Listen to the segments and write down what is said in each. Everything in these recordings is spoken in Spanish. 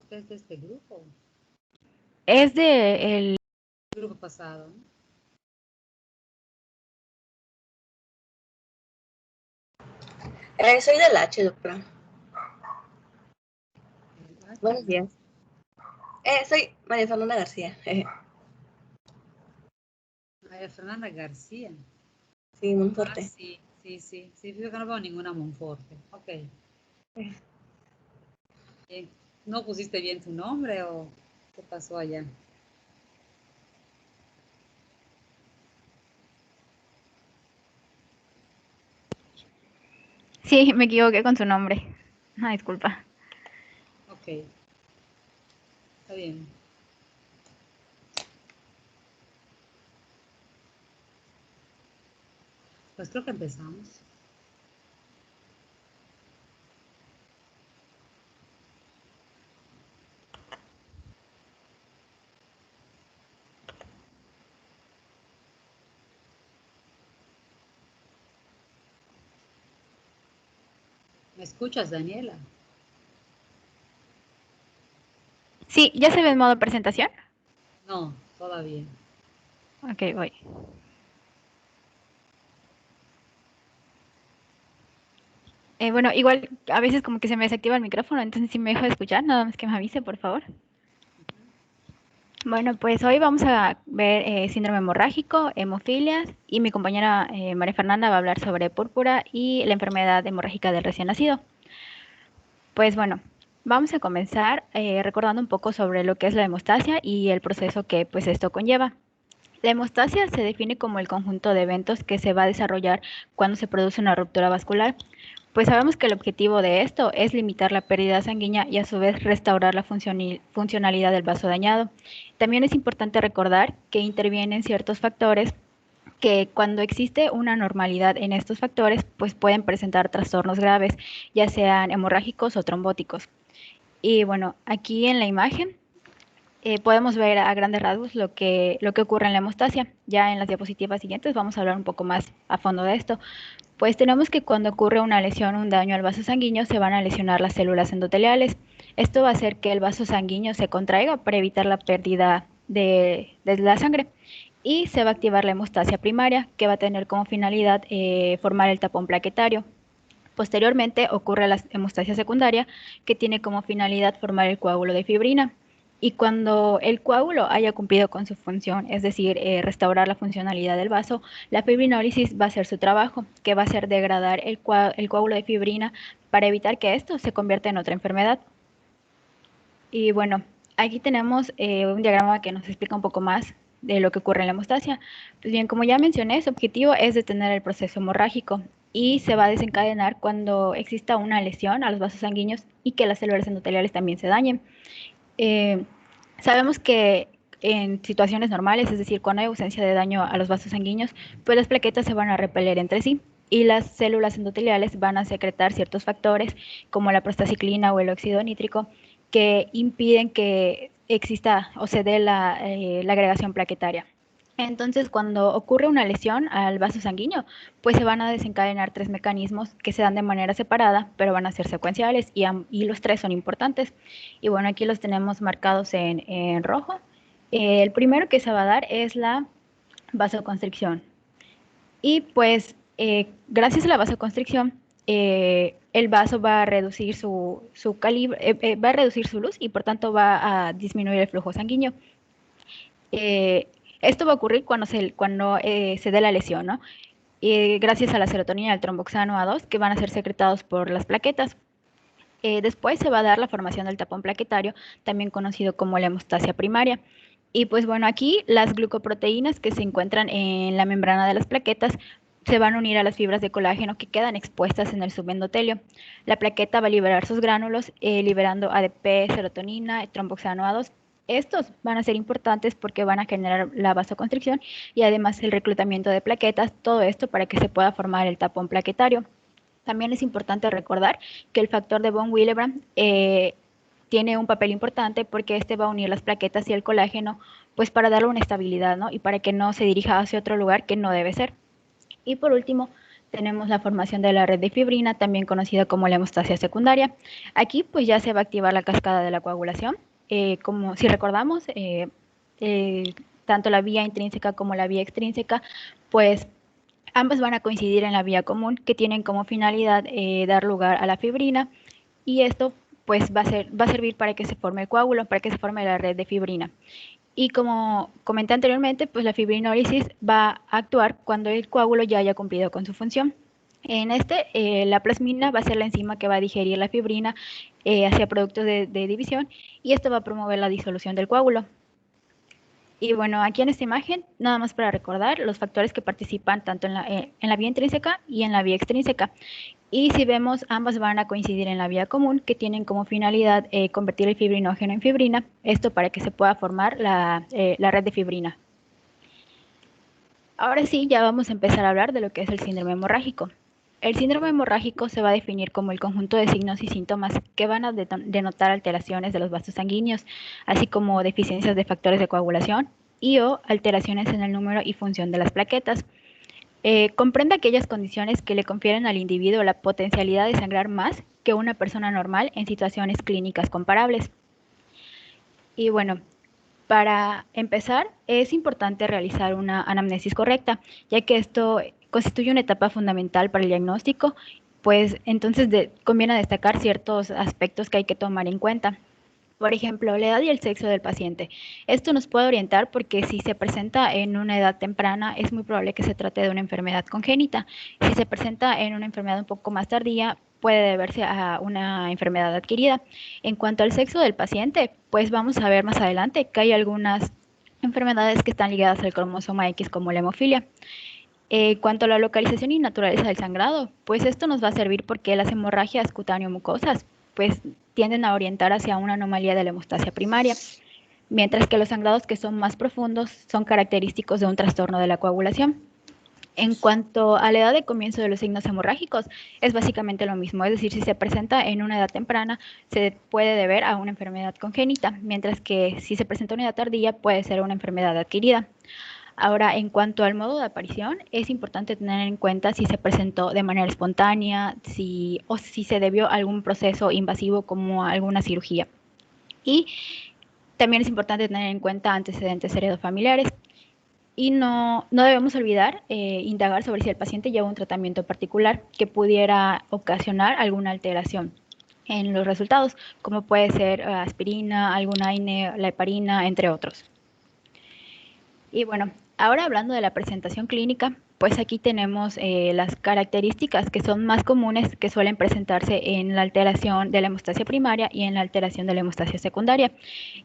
Es de este grupo. Es de el Grupo pasado. Soy del H, doctora. Buenos días. Soy María Fernanda García. María Fernanda García. Sí, Monforte. Sí. Fíjate que no veo ninguna Monforte. Ok. ¿No pusiste bien tu nombre o qué pasó allá? Sí, me equivoqué con su nombre. No, disculpa. Ok. Está bien. Pues creo que empezamos. ¿Me escuchas, Daniela? Sí, ¿ya se ve en modo presentación? No, todavía. Ok, voy. Bueno, igual a veces como que se me desactiva el micrófono, entonces si me deja de escuchar, nada más que me avise, por favor. Bueno, pues hoy vamos a ver síndrome hemorrágico, hemofilias, y mi compañera María Fernanda va a hablar sobre púrpura y la enfermedad hemorrágica del recién nacido. Pues bueno, vamos a comenzar recordando un poco sobre lo que es la hemostasia y el proceso que pues esto conlleva. La hemostasia se define como el conjunto de eventos que se va a desarrollar cuando se produce una ruptura vascular. Pues sabemos que el objetivo de esto es limitar la pérdida sanguínea y a su vez restaurar la funcionalidad del vaso dañado. También es importante recordar que intervienen ciertos factores que cuando existe una normalidad en estos factores, pues pueden presentar trastornos graves, ya sean hemorrágicos o trombóticos. Y bueno, aquí en la imagen podemos ver a grandes rasgos lo que ocurre en la hemostasia. Ya en las diapositivas siguientes vamos a hablar un poco más a fondo de esto. Pues tenemos que cuando ocurre una lesión o un daño al vaso sanguíneo se van a lesionar las células endoteliales. Esto va a hacer que el vaso sanguíneo se contraiga para evitar la pérdida de la sangre y se va a activar la hemostasia primaria, que va a tener como finalidad formar el tapón plaquetario. Posteriormente ocurre la hemostasia secundaria, que tiene como finalidad formar el coágulo de fibrina. Y cuando el coágulo haya cumplido con su función, es decir, restaurar la funcionalidad del vaso, la fibrinólisis va a hacer su trabajo, que va a ser degradar el coágulo de fibrina para evitar que esto se convierta en otra enfermedad. Y bueno, aquí tenemos un diagrama que nos explica un poco más de lo que ocurre en la hemostasia. Pues bien, como ya mencioné, su objetivo es detener el proceso hemorrágico y se va a desencadenar cuando exista una lesión a los vasos sanguíneos y que las células endoteliales también se dañen. Sabemos que en situaciones normales, es decir, cuando hay ausencia de daño a los vasos sanguíneos, pues las plaquetas se van a repeler entre sí y las células endoteliales van a secretar ciertos factores como la prostaciclina o el óxido nítrico que impiden que exista o se dé la agregación plaquetaria. Entonces, cuando ocurre una lesión al vaso sanguíneo, pues se van a desencadenar tres mecanismos que se dan de manera separada, pero van a ser secuenciales y los tres son importantes. Y bueno, aquí los tenemos marcados en rojo. El primero que se va a dar es la vasoconstricción. Y pues, gracias a la vasoconstricción, el vaso va a reducir su calibre, va a reducir su luz y por tanto va a disminuir el flujo sanguíneo. Esto va a ocurrir cuando se dé la lesión, ¿no? Gracias a la serotonina y al tromboxano A2 que van a ser secretados por las plaquetas. Después se va a dar la formación del tapón plaquetario, también conocido como la hemostasia primaria. Y pues bueno, aquí las glucoproteínas que se encuentran en la membrana de las plaquetas se van a unir a las fibras de colágeno que quedan expuestas en el subendotelio. La plaqueta va a liberar sus gránulos, liberando ADP, serotonina, tromboxano A2. Estos van a ser importantes porque van a generar la vasoconstricción y además el reclutamiento de plaquetas, todo esto para que se pueda formar el tapón plaquetario. También es importante recordar que el factor de von Willebrand tiene un papel importante porque este va a unir las plaquetas y el colágeno pues para darle una estabilidad, ¿no? Y para que no se dirija hacia otro lugar que no debe ser. Y por último, tenemos la formación de la red de fibrina, también conocida como la hemostasia secundaria. Aquí pues ya se va a activar la cascada de la coagulación. Como si recordamos, tanto la vía intrínseca como la vía extrínseca, pues ambas van a coincidir en la vía común, que tienen como finalidad dar lugar a la fibrina, y esto pues va a servir para que se forme el coágulo, para que se forme la red de fibrina. Y como comenté anteriormente, pues la fibrinólisis va a actuar cuando el coágulo ya haya cumplido con su función. En la plasmina va a ser la enzima que va a digerir la fibrina hacia productos de división, y esto va a promover la disolución del coágulo. Y bueno, aquí en esta imagen, nada más para recordar los factores que participan tanto en la vía intrínseca y en la vía extrínseca. Y si vemos, ambas van a coincidir en la vía común, que tienen como finalidad convertir el fibrinógeno en fibrina, esto para que se pueda formar la red de fibrina. Ahora sí, ya vamos a empezar a hablar de lo que es el síndrome hemorrágico. El síndrome hemorrágico se va a definir como el conjunto de signos y síntomas que van a denotar alteraciones de los vasos sanguíneos, así como deficiencias de factores de coagulación y o alteraciones en el número y función de las plaquetas. Comprende aquellas condiciones que le confieren al individuo la potencialidad de sangrar más que una persona normal en situaciones clínicas comparables. Y bueno, para empezar, es importante realizar una anamnesis correcta, ya que esto constituye una etapa fundamental para el diagnóstico, pues entonces conviene destacar ciertos aspectos que hay que tomar en cuenta. Por ejemplo, la edad y el sexo del paciente. Esto nos puede orientar porque si se presenta en una edad temprana, es muy probable que se trate de una enfermedad congénita. Si se presenta en una enfermedad un poco más tardía, puede deberse a una enfermedad adquirida. En cuanto al sexo del paciente, pues vamos a ver más adelante que hay algunas enfermedades que están ligadas al cromosoma X como la hemofilia. En cuanto a la localización y naturaleza del sangrado, pues esto nos va a servir porque las hemorragias cutáneo-mucosas pues tienden a orientar hacia una anomalía de la hemostasia primaria, mientras que los sangrados que son más profundos son característicos de un trastorno de la coagulación. En cuanto a la edad de comienzo de los signos hemorrágicos, es básicamente lo mismo, es decir, si se presenta en una edad temprana, se puede deber a una enfermedad congénita, mientras que si se presenta en una edad tardía, puede ser una enfermedad adquirida. Ahora, en cuanto al modo de aparición, es importante tener en cuenta si se presentó de manera espontánea o si se debió a algún proceso invasivo como alguna cirugía. Y también es importante tener en cuenta antecedentes heredofamiliares. Y no debemos olvidar indagar sobre si el paciente lleva un tratamiento particular que pudiera ocasionar alguna alteración en los resultados, como puede ser aspirina, algún AINE, la heparina, entre otros. Y bueno, ahora hablando de la presentación clínica, pues aquí tenemos las características que son más comunes que suelen presentarse en la alteración de la hemostasia primaria y en la alteración de la hemostasia secundaria.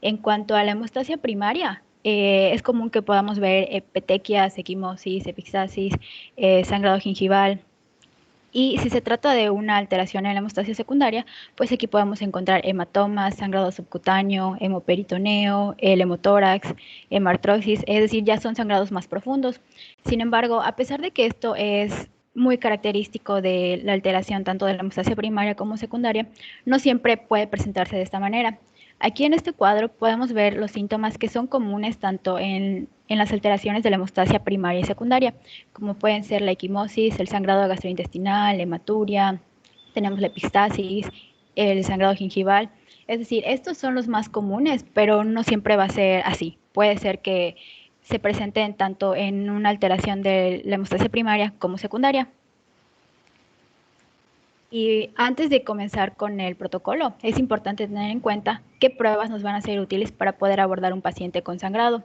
En cuanto a la hemostasia primaria, es común que podamos ver petequias, equimosis, epistasis, sangrado gingival. Y si se trata de una alteración en la hemostasia secundaria, pues aquí podemos encontrar hematomas, sangrado subcutáneo, hemoperitoneo, el hemotórax, hemartrosis, es decir, ya son sangrados más profundos. Sin embargo, a pesar de que esto es muy característico de la alteración tanto de la hemostasia primaria como secundaria, no siempre puede presentarse de esta manera. Aquí en este cuadro podemos ver los síntomas que son comunes tanto en las alteraciones de la hemostasia primaria y secundaria, como pueden ser la equimosis, el sangrado gastrointestinal, la hematuria, tenemos la epistasis, el sangrado gingival. Es decir, estos son los más comunes, pero no siempre va a ser así. Puede ser que se presenten tanto en una alteración de la hemostasia primaria como secundaria. Y antes de comenzar con el protocolo, es importante tener en cuenta qué pruebas nos van a ser útiles para poder abordar un paciente con sangrado.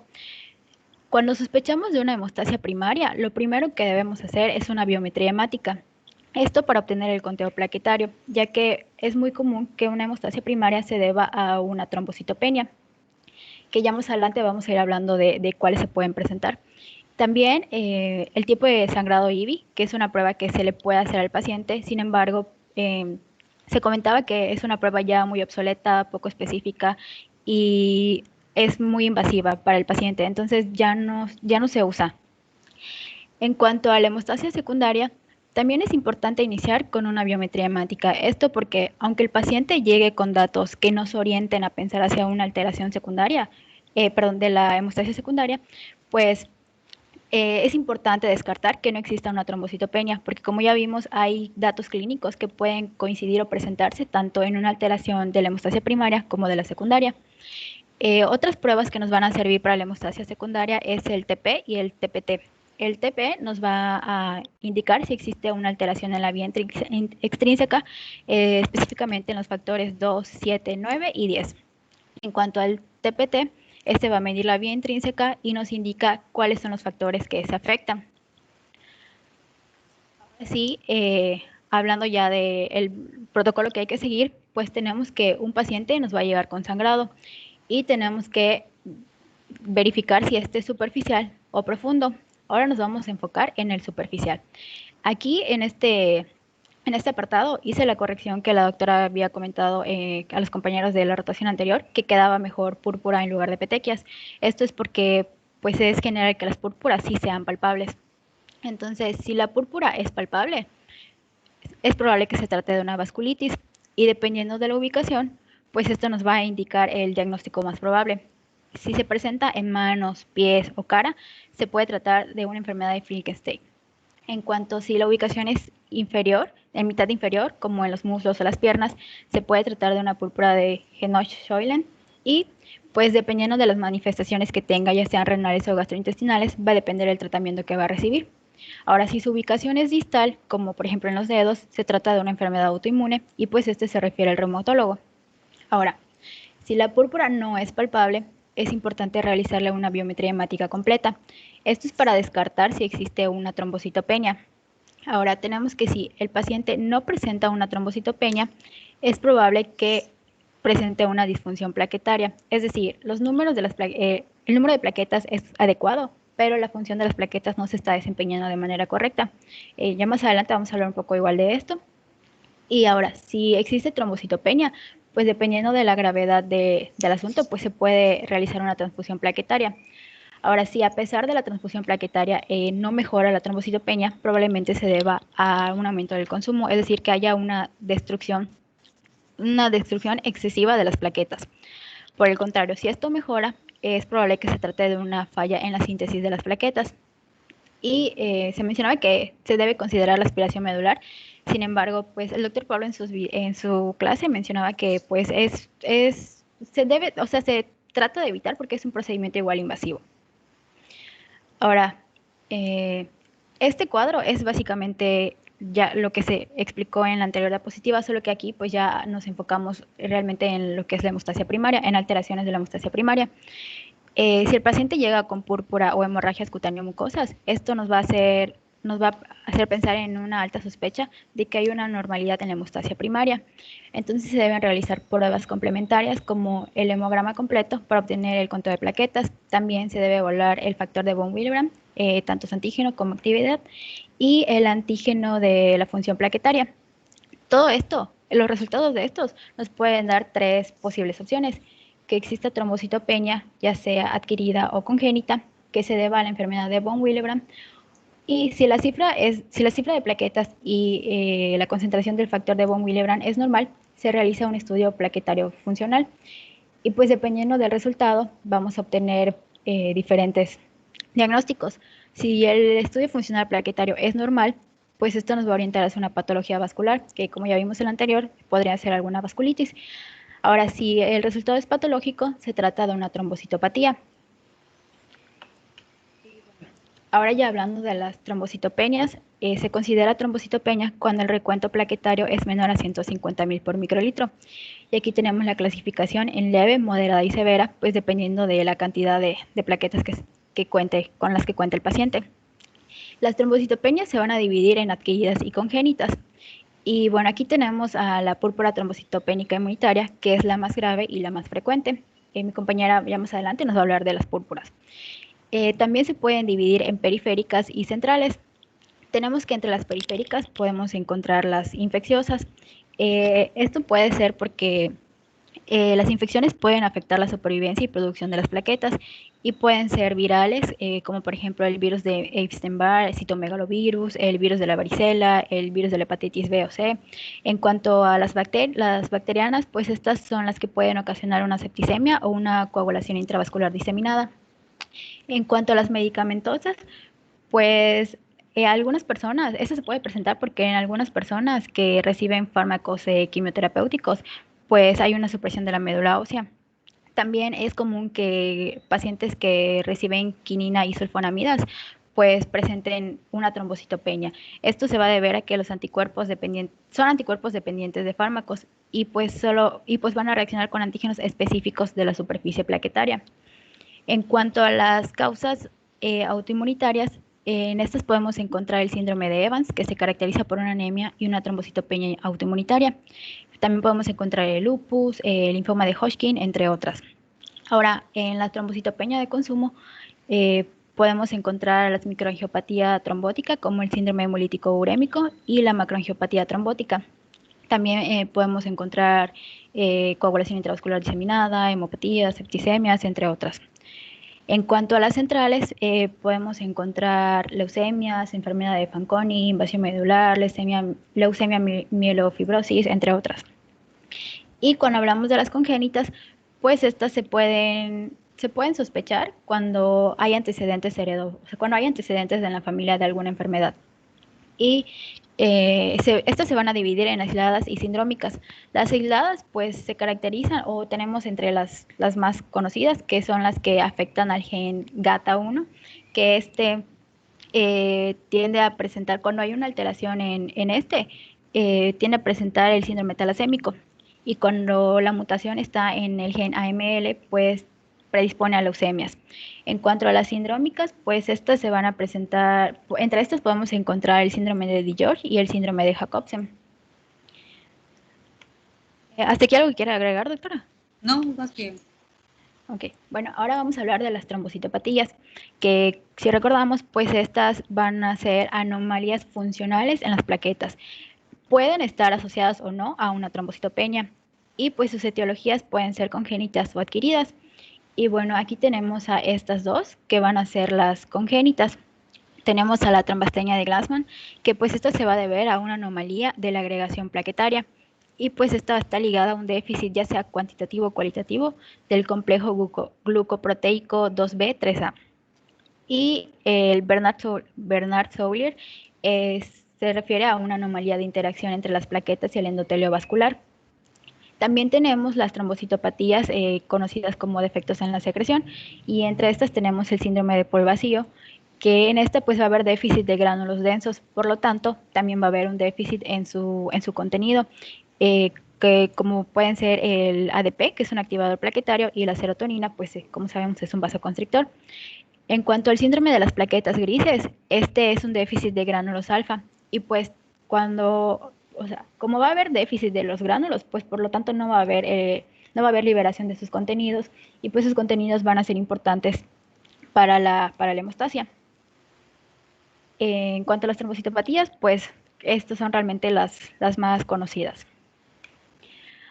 Cuando sospechamos de una hemostasia primaria, lo primero que debemos hacer es una biometría hemática. Esto para obtener el conteo plaquetario, ya que es muy común que una hemostasia primaria se deba a una trombocitopenia, que ya más adelante vamos a ir hablando de cuáles se pueden presentar. También el tipo de sangrado IBI, que es una prueba que se le puede hacer al paciente, sin embargo, se comentaba que es una prueba ya muy obsoleta, poco específica y es muy invasiva para el paciente, entonces ya no se usa. En cuanto a la hemostasia secundaria, también es importante iniciar con una biometría hemática. Esto porque aunque el paciente llegue con datos que nos orienten a pensar hacia una alteración secundaria, de la hemostasia secundaria, pues Es importante descartar que no exista una trombocitopenia, porque como ya vimos, hay datos clínicos que pueden coincidir o presentarse tanto en una alteración de la hemostasia primaria como de la secundaria. Otras pruebas que nos van a servir para la hemostasia secundaria es el TP y el TPT. El TP nos va a indicar si existe una alteración en la vía extrínseca, específicamente en los factores 2, 7, 9 y 10. En cuanto al TPT, este va a medir la vía intrínseca y nos indica cuáles son los factores que se afectan. Así, hablando ya del protocolo que hay que seguir, pues tenemos que un paciente nos va a llegar con sangrado y tenemos que verificar si este es superficial o profundo. Ahora nos vamos a enfocar en el superficial. Aquí en este apartado hice la corrección que la doctora había comentado a los compañeros de la rotación anterior, que quedaba mejor púrpura en lugar de petequias. Esto es porque pues es general que las púrpuras sí sean palpables. Entonces, si la púrpura es palpable, es probable que se trate de una vasculitis y dependiendo de la ubicación, pues esto nos va a indicar el diagnóstico más probable. Si se presenta en manos, pies o cara, se puede tratar de una enfermedad de Frankenstein. En cuanto si la ubicación es inferior, en mitad inferior, como en los muslos o las piernas, se puede tratar de una púrpura de Henoch-Schönlein y pues dependiendo de las manifestaciones que tenga, ya sean renales o gastrointestinales, va a depender del tratamiento que va a recibir. Ahora, si su ubicación es distal, como por ejemplo en los dedos, se trata de una enfermedad autoinmune y pues este se refiere al reumatólogo. Ahora, si la púrpura no es palpable, es importante realizarle una biometría hemática completa. Esto es para descartar si existe una trombocitopenia. Ahora tenemos que si el paciente no presenta una trombocitopenia, es probable que presente una disfunción plaquetaria. Es decir, los números de el número de plaquetas es adecuado, pero la función de las plaquetas no se está desempeñando de manera correcta. Ya más adelante vamos a hablar un poco igual de esto. Y ahora, si existe trombocitopenia, pues dependiendo de la gravedad del asunto, pues se puede realizar una transfusión plaquetaria. Ahora, si a pesar de la transfusión plaquetaria no mejora la trombocitopenia, probablemente se deba a un aumento del consumo, es decir, que haya una destrucción excesiva de las plaquetas. Por el contrario, si esto mejora, es probable que se trate de una falla en la síntesis de las plaquetas. Y se mencionaba que se debe considerar la aspiración medular. Sin embargo, pues el doctor Pablo en su clase mencionaba que pues se trata de evitar porque es un procedimiento igual invasivo. Ahora, este cuadro es básicamente ya lo que se explicó en la anterior diapositiva, solo que aquí pues ya nos enfocamos realmente en lo que es la hemostasia primaria, en alteraciones de la hemostasia primaria. Si el paciente llega con púrpura o hemorragias cutáneo-mucosas, esto nos va a hacer pensar en una alta sospecha de que hay una anormalidad en la hemostasia primaria. Entonces se deben realizar pruebas complementarias como el hemograma completo para obtener el conteo de plaquetas. También se debe evaluar el factor de von Willebrand, tanto su antígeno como actividad, y el antígeno de la función plaquetaria. Todo esto, los resultados de estos nos pueden dar tres posibles opciones: que exista trombocitopenia, ya sea adquirida o congénita, que se deba a la enfermedad de von Willebrand, y si la cifra de plaquetas y la concentración del factor de von Willebrand es normal, se realiza un estudio plaquetario funcional. Y pues dependiendo del resultado, vamos a obtener diferentes diagnósticos. Si el estudio funcional plaquetario es normal, pues esto nos va a orientar hacia una patología vascular, que como ya vimos en el anterior, podría ser alguna vasculitis. Ahora, si el resultado es patológico, se trata de una trombocitopatía. Ahora ya hablando de las trombocitopenias, se considera trombocitopenia cuando el recuento plaquetario es menor a 150.000 por microlitro. Y aquí tenemos la clasificación en leve, moderada y severa, pues dependiendo de la cantidad de plaquetas con las que cuenta el paciente. Las trombocitopenias se van a dividir en adquiridas y congénitas. Y bueno, aquí tenemos a la púrpura trombocitopénica inmunitaria, que es la más grave y la más frecuente. Mi compañera ya más adelante nos va a hablar de las púrpuras. También se pueden dividir en periféricas y centrales. Tenemos que entre las periféricas podemos encontrar las infecciosas. Esto puede ser porque las infecciones pueden afectar la supervivencia y producción de las plaquetas y pueden ser virales, como por ejemplo el virus de Epstein-Barr, el citomegalovirus, el virus de la varicela, el virus de la hepatitis B o C. En cuanto a las bacterianas, pues estas son las que pueden ocasionar una septicemia o una coagulación intravascular diseminada. En cuanto a las medicamentosas, Pues algunas personas, eso se puede presentar porque en algunas personas que reciben fármacos quimioterapéuticos, pues hay una supresión de la médula ósea. También es común que pacientes que reciben quinina y sulfonamidas pues presenten una trombocitopenia. Esto se va a deber a que los anticuerpos son anticuerpos dependientes de fármacos y pues van a reaccionar con antígenos específicos de la superficie plaquetaria. En cuanto a las causas autoinmunitarias, en estas podemos encontrar el síndrome de Evans, que se caracteriza por una anemia y una trombocitopenia autoinmunitaria. También podemos encontrar el lupus, el linfoma de Hodgkin, entre otras. Ahora, en la trombocitopenia de consumo, podemos encontrar la microangiopatía trombótica, como el síndrome hemolítico urémico y la macroangiopatía trombótica. También podemos encontrar coagulación intravascular diseminada, hemopatías, septicemias, entre otras. En cuanto a las centrales, podemos encontrar leucemias, enfermedad de Fanconi, invasión medular, leucemia mielofibrosis, entre otras. Y cuando hablamos de las congénitas, pues estas se pueden sospechar cuando hay antecedentes cuando hay antecedentes en la familia de alguna enfermedad. Y estas se van a dividir en aisladas y sindrómicas. Las aisladas pues se caracterizan o tenemos entre las más conocidas, que son las que afectan al gen GATA1, que tiende a presentar, cuando hay una alteración tiende a presentar el síndrome talasémico. Y cuando la mutación está en el gen AML, pues predispone a leucemias. En cuanto a las sindrómicas, pues estas se van a presentar, entre estas podemos encontrar el síndrome de DiGeorge y el síndrome de Jacobsen. ¿Hasta aquí algo que quiera agregar, doctora? No, más bien. Ok, bueno, ahora vamos a hablar de las trombocitopatías, que si recordamos, pues estas van a ser anomalías funcionales en las plaquetas. Pueden estar asociadas o no a una trombocitopenia y pues sus etiologías pueden ser congénitas o adquiridas. Y bueno, aquí tenemos a estas dos que van a ser las congénitas. Tenemos a la trombastenia de Glassman, que pues esta se va a deber a una anomalía de la agregación plaquetaria. Y pues esta está ligada a un déficit ya sea cuantitativo o cualitativo del complejo glucoproteico 2B3A. Y el Bernard-Soulier se refiere a una anomalía de interacción entre las plaquetas y el endotelio vascular. También tenemos las trombocitopatías conocidas como defectos en la secreción, y entre estas tenemos el síndrome de Paul vacío, que en esta pues va a haber déficit de gránulos densos, por lo tanto también va a haber un déficit en su contenido, que como pueden ser el ADP, que es un activador plaquetario, y la serotonina, pues como sabemos es un vasoconstrictor. En cuanto al síndrome de las plaquetas grises, este es un déficit de gránulos alfa, y pues como va a haber déficit de los gránulos, pues por lo tanto no va a haber liberación de sus contenidos, y pues sus contenidos van a ser importantes para la hemostasia. En cuanto a las trombocitopatías, pues estas son realmente las más conocidas.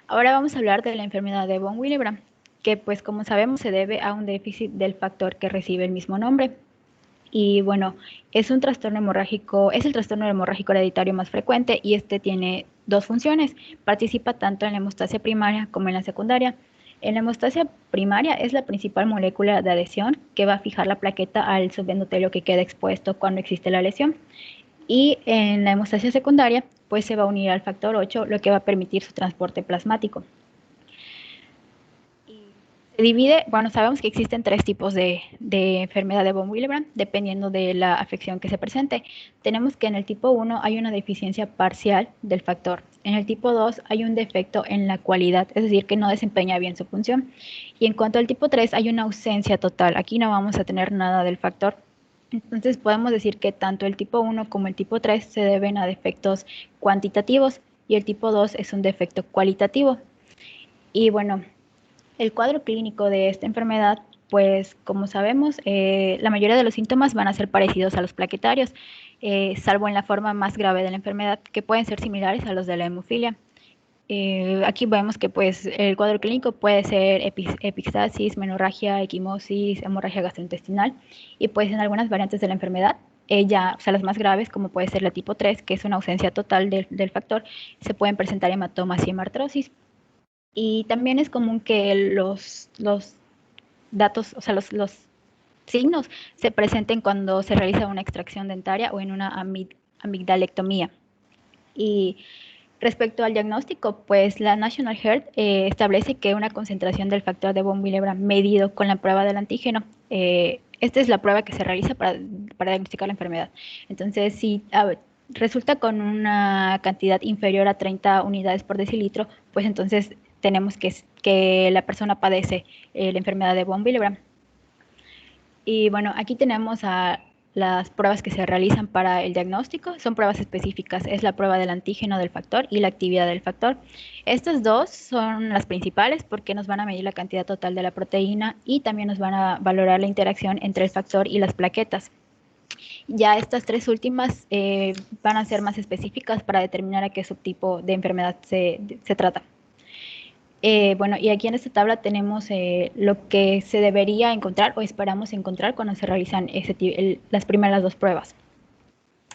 Ahora vamos a hablar de la enfermedad de von Willebrand, que pues como sabemos se debe a un déficit del factor que recibe el mismo nombre. Y bueno, es el trastorno hemorrágico hereditario más frecuente, y este tiene dos funciones. Participa tanto en la hemostasia primaria como en la secundaria. En la hemostasia primaria es la principal molécula de adhesión que va a fijar la plaqueta al subendotelio que queda expuesto cuando existe la lesión. Y en la hemostasia secundaria, pues se va a unir al factor 8, lo que va a permitir su transporte plasmático. Se divide, bueno, sabemos que existen tres tipos de enfermedad de von Willebrand, dependiendo de la afección que se presente. Tenemos que en el tipo 1 hay una deficiencia parcial del factor. En el tipo 2 hay un defecto en la cualidad, es decir, que no desempeña bien su función. Y en cuanto al tipo 3 hay una ausencia total. Aquí no vamos a tener nada del factor. Entonces podemos decir que tanto el tipo 1 como el tipo 3 se deben a defectos cuantitativos, y el tipo 2 es un defecto cualitativo. Y bueno, el cuadro clínico de esta enfermedad, pues como sabemos, la mayoría de los síntomas van a ser parecidos a los plaquetarios, salvo en la forma más grave de la enfermedad, que pueden ser similares a los de la hemofilia. Aquí vemos que pues el cuadro clínico puede ser epistasis, menorragia, equimosis, hemorragia gastrointestinal, y pues en algunas variantes de la enfermedad, las más graves, como puede ser la tipo 3, que es una ausencia total del factor, se pueden presentar hematomas y hemartrosis. Y también es común que los datos, o sea, los signos se presenten cuando se realiza una extracción dentaria o en una amigdalectomía. Y respecto al diagnóstico, pues la National Health establece que una concentración del factor de von Willebrand medido con la prueba del antígeno, esta es la prueba que se realiza para diagnosticar la enfermedad. Entonces, si resulta con una cantidad inferior a 30 unidades por decilitro, pues entonces tenemos que la persona padece la enfermedad de von Willebrand. Y bueno, aquí tenemos a las pruebas que se realizan para el diagnóstico. Son pruebas específicas, es la prueba del antígeno del factor y la actividad del factor. Estas dos son las principales porque nos van a medir la cantidad total de la proteína y también nos van a valorar la interacción entre el factor y las plaquetas. Ya estas tres últimas van a ser más específicas para determinar a qué subtipo de enfermedad se trata. Bueno, y aquí en esta tabla tenemos lo que se debería encontrar o esperamos encontrar cuando se realizan las primeras dos pruebas.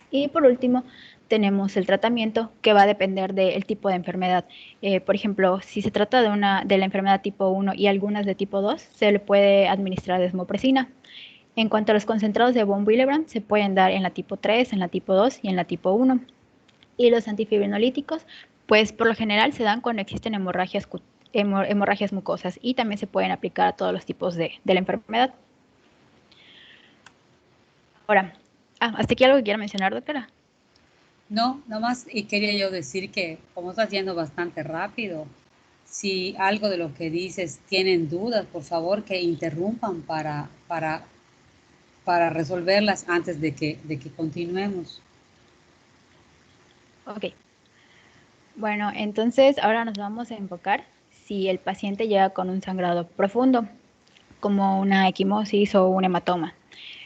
Y por último, tenemos el tratamiento que va a depender del tipo de enfermedad. Por ejemplo, si se trata de la enfermedad tipo 1 y algunas de tipo 2, se le puede administrar desmopresina. En cuanto a los concentrados de von Willebrand, se pueden dar en la tipo 3, en la tipo 2 y en la tipo 1. Y los antifibrinolíticos, pues por lo general se dan cuando existen hemorragias mucosas y también se pueden aplicar a todos los tipos de la enfermedad. Ahora, ¿hasta aquí algo que quiera mencionar, doctora? No, nomás y quería yo decir que como estás yendo bastante rápido, si algo de lo que dices tienen dudas, por favor que interrumpan para resolverlas antes de que continuemos. Ok. Bueno, entonces ahora nos vamos a enfocar si el paciente llega con un sangrado profundo, como una equimosis o un hematoma.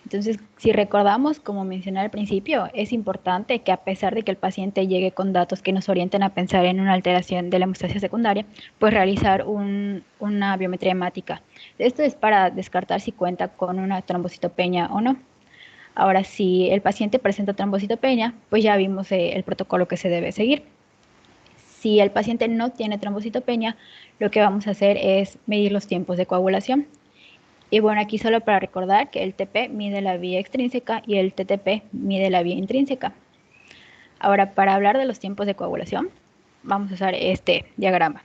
Entonces, si recordamos, como mencioné al principio, es importante que a pesar de que el paciente llegue con datos que nos orienten a pensar en una alteración de la hemostasia secundaria, pues realizar una biometría hemática. Esto es para descartar si cuenta con una trombocitopenia o no. Ahora, si el paciente presenta trombocitopenia, pues ya vimos el protocolo que se debe seguir. Si el paciente no tiene trombocitopenia, lo que vamos a hacer es medir los tiempos de coagulación. Y bueno, aquí solo para recordar que el TP mide la vía extrínseca y el TTP mide la vía intrínseca. Ahora, para hablar de los tiempos de coagulación, vamos a usar este diagrama.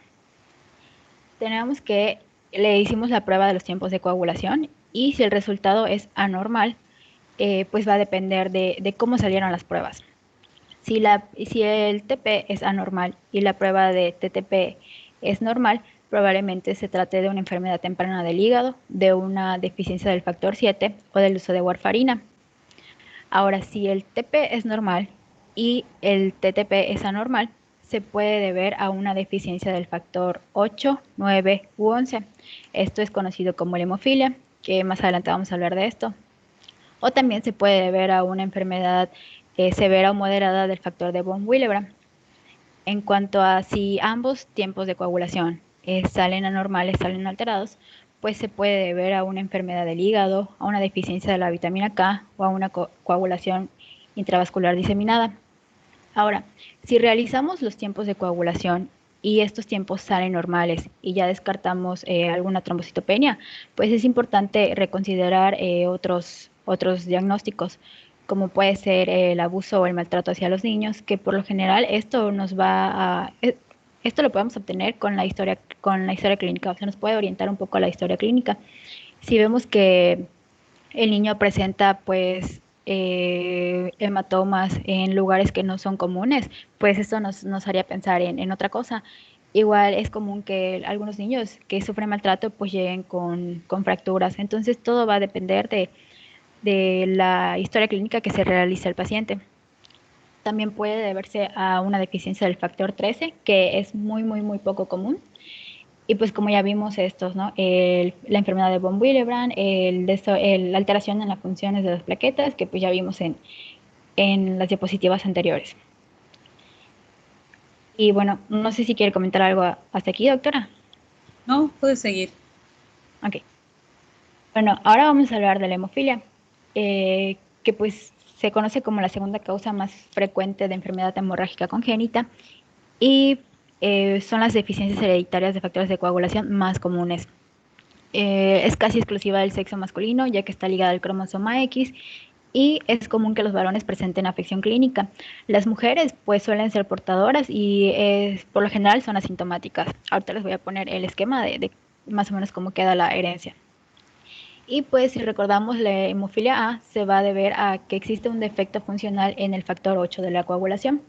Tenemos que le hicimos la prueba de los tiempos de coagulación y si el resultado es anormal, pues va a depender de cómo salieron las pruebas. Si el TP es anormal y la prueba de TTP es normal, probablemente se trate de una enfermedad temprana del hígado, de una deficiencia del factor 7 o del uso de warfarina. Ahora, si el TP es normal y el TTP es anormal, se puede deber a una deficiencia del factor 8, 9 u 11. Esto es conocido como la hemofilia, que más adelante vamos a hablar de esto. O también se puede deber a una enfermedad severa o moderada del factor de von Willebrand. En cuanto a si ambos tiempos de coagulación salen anormales, salen alterados, pues se puede deber a una enfermedad del hígado, a una deficiencia de la vitamina K o a una coagulación intravascular diseminada. Ahora, si realizamos los tiempos de coagulación y estos tiempos salen normales y ya descartamos alguna trombocitopenia, pues es importante reconsiderar otros diagnósticos, como puede ser el abuso o el maltrato hacia los niños, que por lo general esto lo podemos obtener con la historia clínica, o sea, nos puede orientar un poco a la historia clínica. Si vemos que el niño presenta pues hematomas en lugares que no son comunes, pues esto nos haría pensar en otra cosa. Igual es común que algunos niños que sufren maltrato pues lleguen con fracturas, entonces todo va a depender de la historia clínica que se realiza el paciente. También puede deberse a una deficiencia del factor 13, que es muy, muy, muy poco común. Y pues como ya vimos estos, ¿no? La enfermedad de von Willebrand, la alteración en las funciones de las plaquetas, que pues ya vimos en las diapositivas anteriores. Y bueno, no sé si quiere comentar algo hasta aquí, doctora. No, puedes seguir. Ok. Bueno, ahora vamos a hablar de la hemofilia, que pues se conoce como la segunda causa más frecuente de enfermedad hemorrágica congénita y son las deficiencias hereditarias de factores de coagulación más comunes. es casi exclusiva del sexo masculino, ya que está ligada al cromosoma X, y es común que los varones presenten afección clínica. Las mujeres pues suelen ser portadoras y por lo general son asintomáticas. Ahorita les voy a poner el esquema de más o menos cómo queda la herencia. Y pues si recordamos, la hemofilia A se va a deber a que existe un defecto funcional en el factor 8 de la coagulación,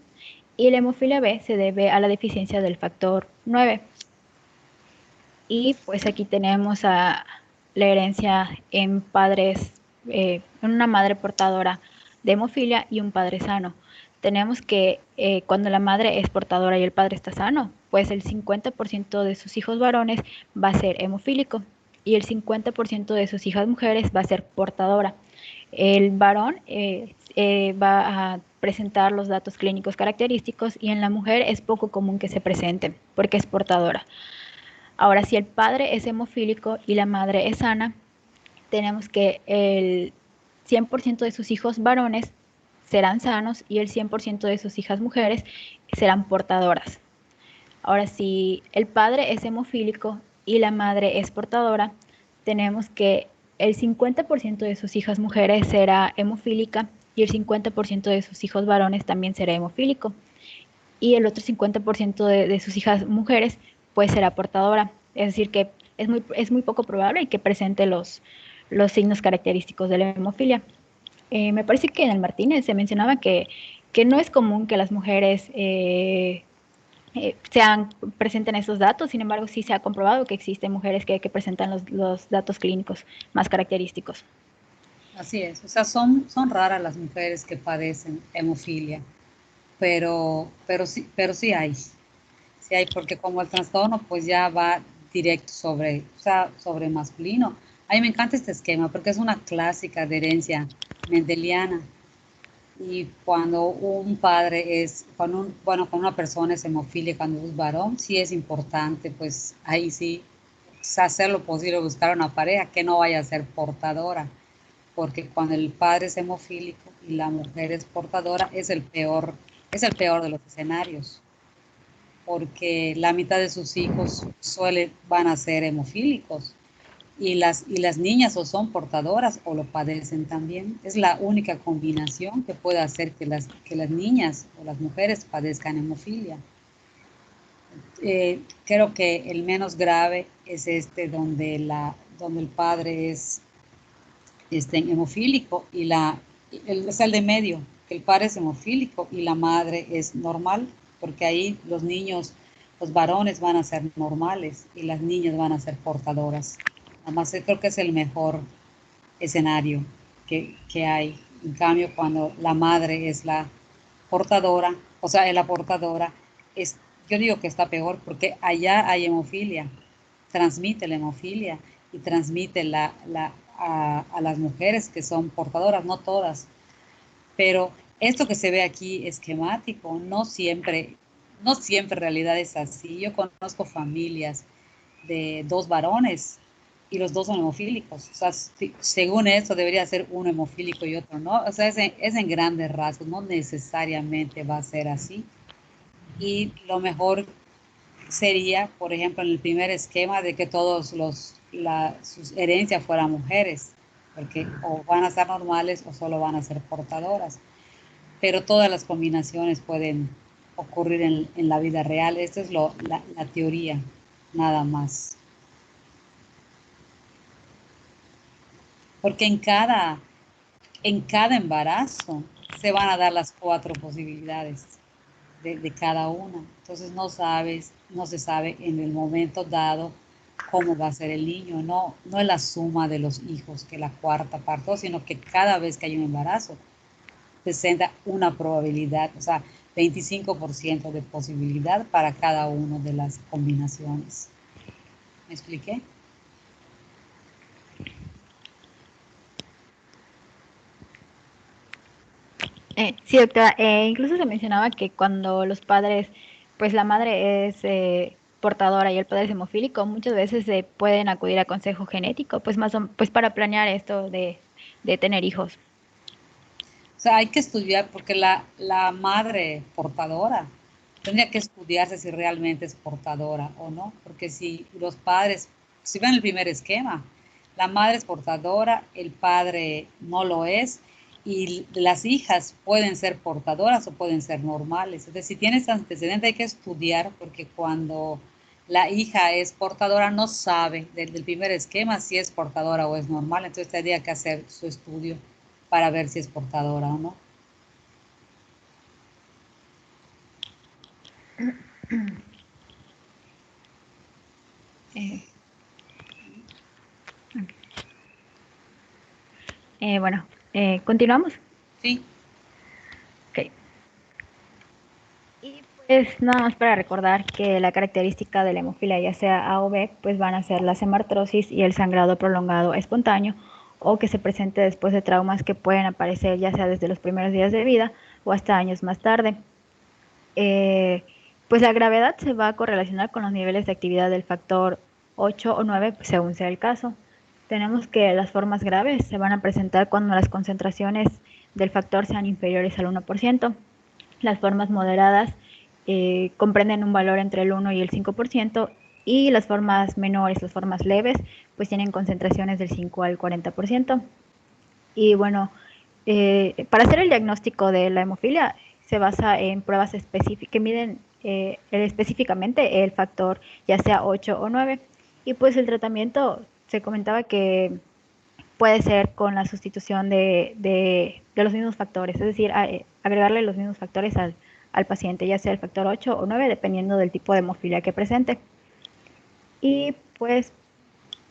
y la hemofilia B se debe a la deficiencia del factor 9. Y pues aquí tenemos a la herencia en padres, en una madre portadora de hemofilia y un padre sano. Tenemos que cuando la madre es portadora y el padre está sano, pues el 50% de sus hijos varones va a ser hemofílico y el 50% de sus hijas mujeres va a ser portadora. El varón va a presentar los datos clínicos característicos y en la mujer es poco común que se presenten porque es portadora. Ahora, si el padre es hemofílico y la madre es sana, tenemos que el 100% de sus hijos varones serán sanos y el 100% de sus hijas mujeres serán portadoras. Ahora, si el padre es hemofílico y la madre es portadora, tenemos que el 50% de sus hijas mujeres será hemofílica y el 50% de sus hijos varones también será hemofílico. Y el otro 50% de sus hijas mujeres pues será portadora. Es decir, que es muy poco probable que presente los signos característicos de la hemofilia. Me parece que en el Martínez se mencionaba que no es común que las mujeres presenten esos datos, sin embargo sí se ha comprobado que existen mujeres que presentan los datos clínicos más característicos. Así es, o sea, son raras las mujeres que padecen hemofilia, pero sí hay, porque como el trastorno pues ya va directo sobre, o sea, sobre masculino. A mí me encanta este esquema porque es una clásica de herencia mendeliana. Y cuando un padre es, cuando una persona es hemofílica, cuando es varón, sí es importante, pues ahí sí, hacer lo posible, buscar una pareja que no vaya a ser portadora, porque cuando el padre es hemofílico y la mujer es portadora, es el peor de los escenarios, porque la mitad de sus hijos van a ser hemofílicos y las niñas o son portadoras o lo padecen también. Es la única combinación que puede hacer que las niñas o las mujeres padezcan hemofilia. Creo que el menos grave es donde el padre es hemofílico es el de medio, que el padre es hemofílico y la madre es normal, porque ahí los niños, los varones van a ser normales y las niñas van a ser portadoras. Además, creo que es el mejor escenario que hay. En cambio, cuando la madre es la portadora, o sea, es la portadora, yo digo que está peor porque allá hay hemofilia, transmite la hemofilia y transmite a las mujeres que son portadoras, no todas. Pero esto que se ve aquí esquemático, no siempre en realidad es así. Yo conozco familias de dos varones y los dos son hemofílicos. O sea, según eso debería ser uno hemofílico y otro no. O sea, es en grandes rasgos, no necesariamente va a ser así. Y lo mejor sería, por ejemplo, en el primer esquema de que sus herencias fueran mujeres, porque o van a ser normales o solo van a ser portadoras. Pero todas las combinaciones pueden ocurrir en la vida real. Esta es la teoría, nada más. Porque en cada embarazo se van a dar las cuatro posibilidades de cada una. Entonces no se sabe en el momento dado cómo va a ser el niño. No es la suma de los hijos, que la cuarta parte, sino que cada vez que hay un embarazo presenta una probabilidad, o sea, 25% de posibilidad para cada una de las combinaciones. ¿Me expliqué? Sí, doctora. Incluso se mencionaba que cuando los padres, pues la madre es portadora y el padre es hemofílico, muchas veces se pueden acudir a consejo genético, pues pues para planear esto de tener hijos. O sea, hay que estudiar porque la madre portadora tendría que estudiarse si realmente es portadora o no, porque si los padres Si ven el primer esquema, la madre es portadora, el padre no lo es, y las hijas pueden ser portadoras o pueden ser normales. Entonces, si tienes antecedente hay que estudiar, porque cuando la hija es portadora no sabe desde el primer esquema si es portadora o es normal, entonces tendría que hacer su estudio para ver si es portadora o no. Bueno, continuamos. Sí. Okay. Y pues nada más para recordar que la característica de la hemofilia, ya sea A o B, pues van a ser la hemartrosis y el sangrado prolongado espontáneo, o que se presente después de traumas que pueden aparecer ya sea desde los primeros días de vida o hasta años más tarde. Pues la gravedad se va a correlacionar con los niveles de actividad del factor 8 o 9, según sea el caso. Tenemos que las formas graves se van a presentar cuando las concentraciones del factor sean inferiores al 1%. Las formas moderadas comprenden un valor entre el 1 y el 5%, y las formas menores, las formas leves, pues tienen concentraciones del 5 al 40%. Y bueno, para hacer el diagnóstico de la hemofilia se basa en pruebas específicas que miden específicamente el factor, ya sea 8 o 9. Y pues el tratamiento se comentaba que puede ser con la sustitución de los mismos factores, es decir, agregarle los mismos factores al paciente, ya sea el factor 8 o 9, dependiendo del tipo de hemofilia que presente. Y pues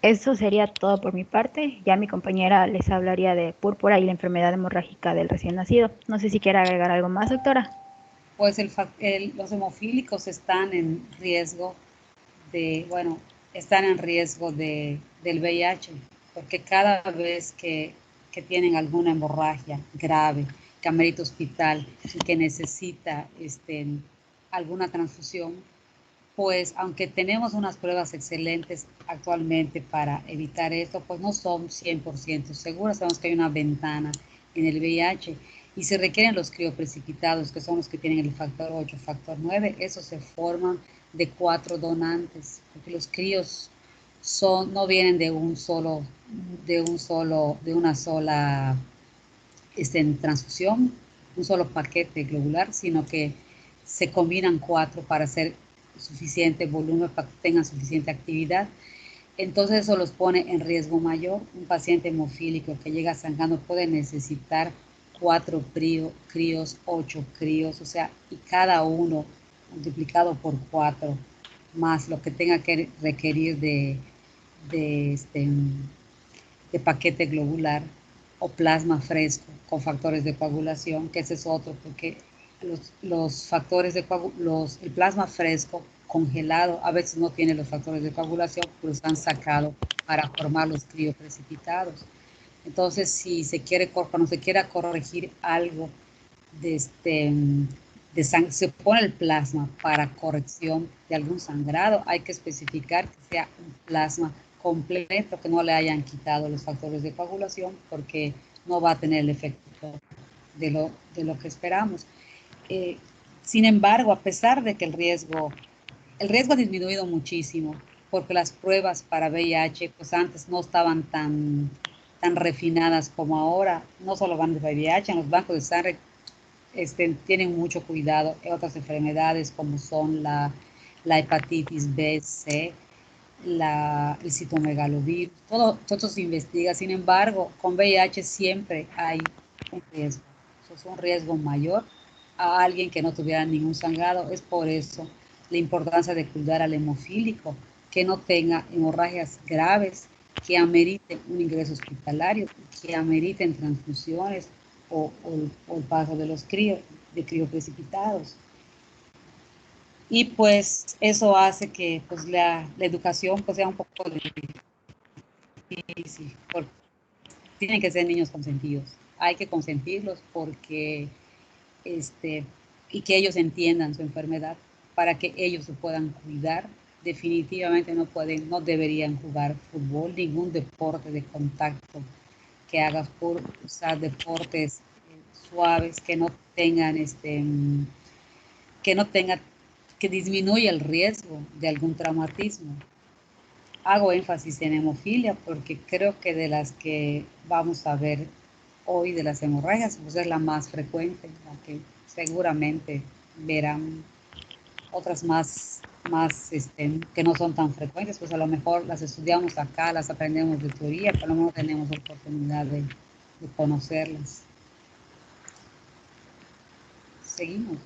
eso sería todo por mi parte. Ya mi compañera les hablaría de púrpura y la enfermedad hemorrágica del recién nacido. No sé si quiere agregar algo más, doctora. Pues los hemofílicos están en riesgo están en riesgo del VIH, porque cada vez que tienen alguna hemorragia grave, que amerita hospital y que necesita alguna transfusión, pues aunque tenemos unas pruebas excelentes actualmente para evitar esto, pues no son 100% seguras. Sabemos que hay una ventana en el VIH y se requieren los crioprecipitados, que son los que tienen el factor 8, factor 9. Esos se forman de 4 donantes, porque los críos no vienen de una sola transfusión, un solo paquete globular, sino que se combinan 4 para hacer suficiente volumen, para que tengan suficiente actividad. Entonces eso los pone en riesgo mayor. Un paciente hemofílico que llega sangrando puede necesitar 4 críos, 8 críos, o sea, y cada uno multiplicado por 4, más lo que tenga que requerir de, este, de paquete globular o plasma fresco con factores de coagulación, que ese es otro, porque los factores el plasma fresco congelado a veces no tiene los factores de coagulación, pero los han sacado para formar los crioprecipitados. Entonces, si se quiere, cuando se quiera corregir algo se pone el plasma para corrección de algún sangrado, hay que especificar que sea un plasma completo, que no le hayan quitado los factores de coagulación, porque no va a tener el efecto de lo que esperamos. Sin embargo, a pesar de que el riesgo ha disminuido muchísimo, porque las pruebas para VIH pues antes no estaban tan refinadas como ahora. No solo van de VIH, en los bancos de sangre tienen mucho cuidado en otras enfermedades como son la hepatitis B, C, el citomegalovirus, todo se investiga. Sin embargo, con VIH siempre hay un riesgo. Eso es un riesgo mayor a alguien que no tuviera ningún sangrado. Es por eso la importancia de cuidar al hemofílico, que no tenga hemorragias graves, que ameriten un ingreso hospitalario, que ameriten transfusiones o el paso de los crioprecipitados. Y pues eso hace que pues la educación pues sea un poco difícil, porque tienen que ser niños consentidos. Hay que consentirlos porque y que ellos entiendan su enfermedad para que ellos se puedan cuidar. Definitivamente no deberían jugar fútbol, ningún deporte de contacto, que hagas por usar deportes suaves, que no tengan que disminuya el riesgo de algún traumatismo. hago énfasis en hemofilia porque creo que de las que vamos a ver hoy, de las hemorragias, pues es la más frecuente, la que seguramente verán otras que no son tan frecuentes, pues a lo mejor las estudiamos acá, las aprendemos de teoría, pero no tenemos oportunidad de conocerlas. Seguimos.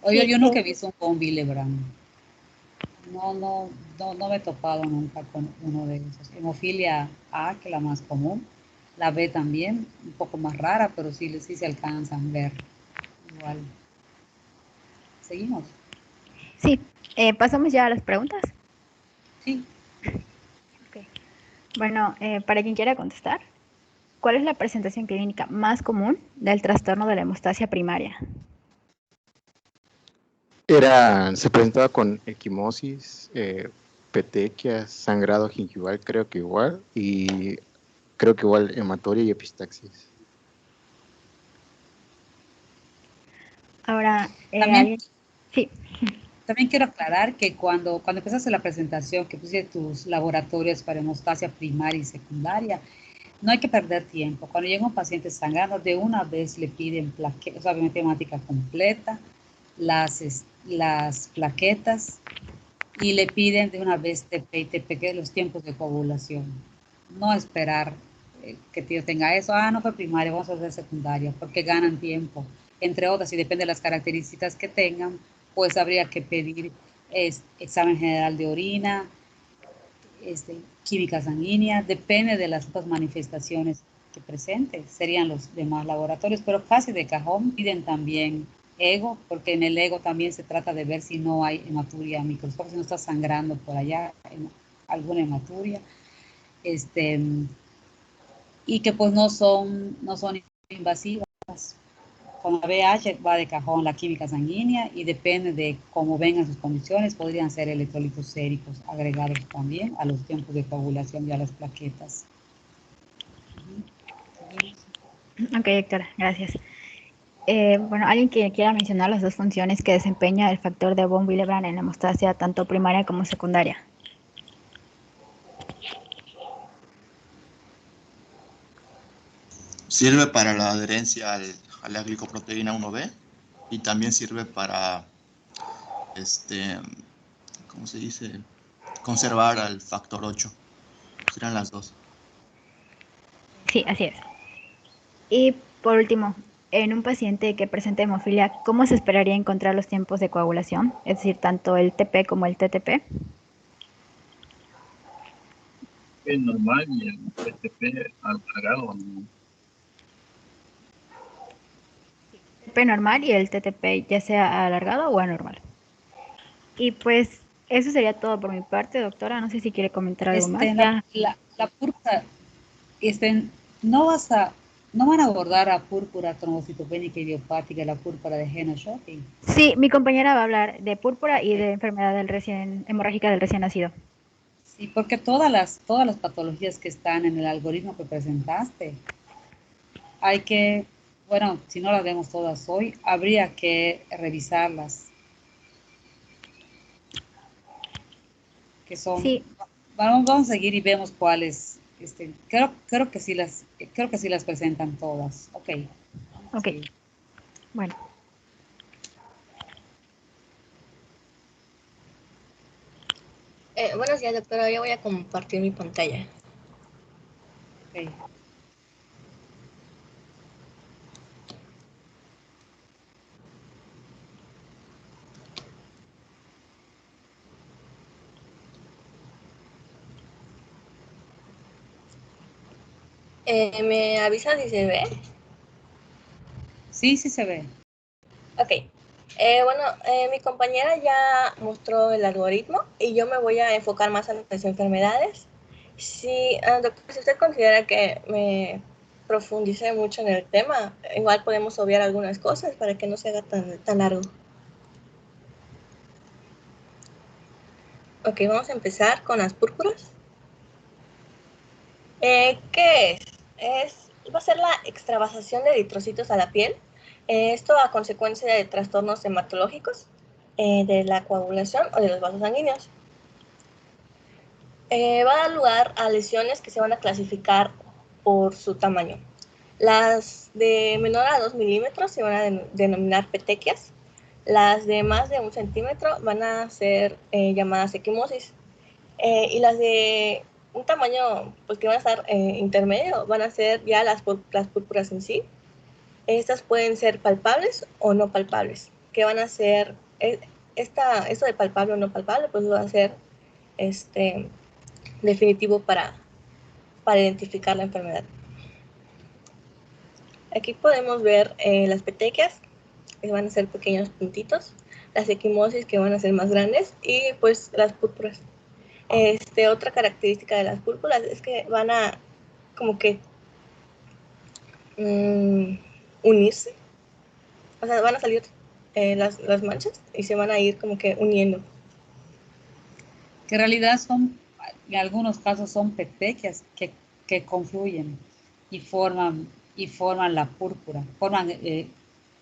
Oye, Sí, yo nunca he visto un von Willebrand. No me he topado nunca con uno de esos. Hemofilia A, que es la más común. La B también, un poco más rara, pero sí se alcanzan a ver igual. Seguimos. Sí, pasamos ya a las preguntas. Sí. Okay. Bueno, para quien quiera contestar, ¿cuál es la presentación clínica más común del trastorno de la hemostasia primaria? Se presentaba con equimosis, petequias, sangrado gingival, creo que igual hematoria y epistaxis. Ahora, También, sí. también quiero aclarar que cuando empezaste la presentación, que pusiste tus laboratorios para hemostasia primaria y secundaria, no hay que perder tiempo. Cuando llega un paciente sangrando, de una vez le piden plaquetas, obviamente hemática completa, las plaquetas, y le piden de una vez TP y TP, que es los tiempos de coagulación. No esperar que tío tenga eso. No fue primaria, vamos a hacer secundaria, porque ganan tiempo. Entre otras, y depende de las características que tengan, pues habría que pedir examen general de orina, química sanguínea, depende de las otras manifestaciones que presente, serían los demás laboratorios, pero casi de cajón piden también ego, porque en el ego también se trata de ver si no hay hematuria microscópica, si no está sangrando por allá alguna hematuria, y que pues no son invasivas. Con la VH va de cajón la química sanguínea y depende de cómo vengan sus condiciones, podrían ser electrolitos séricos agregados también a los tiempos de coagulación y a las plaquetas. Ok, doctora, gracias. Bueno, alguien que quiera mencionar las dos funciones que desempeña el factor de von Willebrand en la hemostasia, tanto primaria como secundaria. Sirve para la adherencia a la glicoproteína 1B y también sirve para, ¿cómo se dice? Conservar al factor 8. Serán las dos. Sí, así es. Y por último, en un paciente que presenta hemofilia, ¿cómo se esperaría encontrar los tiempos de coagulación? Es decir, tanto el TP como el TTP. Es normal y el TTP alargado. TTP normal y el TTP ya sea alargado o anormal. Y pues eso sería todo por mi parte, doctora. No sé si quiere comentar algo más. La púrpura, no van a abordar a púrpura trombocitopénica idiopática, la púrpura de Heno-Schotting. Sí, mi compañera va a hablar de púrpura y de enfermedad hemorrágica del recién nacido. Sí, porque todas las patologías que están en el algoritmo que presentaste, hay que, bueno, si no las vemos todas hoy, habría que revisarlas. Que son, Sí. vamos a seguir y vemos cuáles, creo que sí las presentan todas. Ok. Ok. Sí. Bueno. Buenos días, doctora. Yo voy a compartir mi pantalla. Okay. ¿Me avisa si se ve? Sí, sí se ve. Ok. Mi compañera ya mostró el algoritmo y yo me voy a enfocar más en las enfermedades. Doctor, si usted considera que me profundice mucho en el tema, igual podemos obviar algunas cosas para que no se haga tan largo. Ok, vamos a empezar con las púrpuras. ¿Qué es? Va a ser la extravasación de eritrocitos a la piel. Esto a consecuencia de trastornos hematológicos, de la coagulación o de los vasos sanguíneos. va a dar lugar a lesiones que se van a clasificar por su tamaño. Las de menor a 2 milímetros se van a denominar petequias. Las de más de 1 centímetro van a ser llamadas equimosis. Y las de un tamaño pues, que van a estar intermedio van a ser ya las púrpuras en sí. Estas pueden ser palpables o no palpables. Que van a ser, esto de palpable o no palpable, pues va a ser definitivo para identificar la enfermedad. Aquí podemos ver las petequias, que van a ser pequeños puntitos, las equimosis, que van a ser más grandes, y pues las púrpuras. Otra característica de las púrpuras es que van a como que unirse, o sea, van a salir las manchas y se van a ir como que uniendo. Que en realidad son, en algunos casos son petequias que confluyen y forman la púrpura, forman,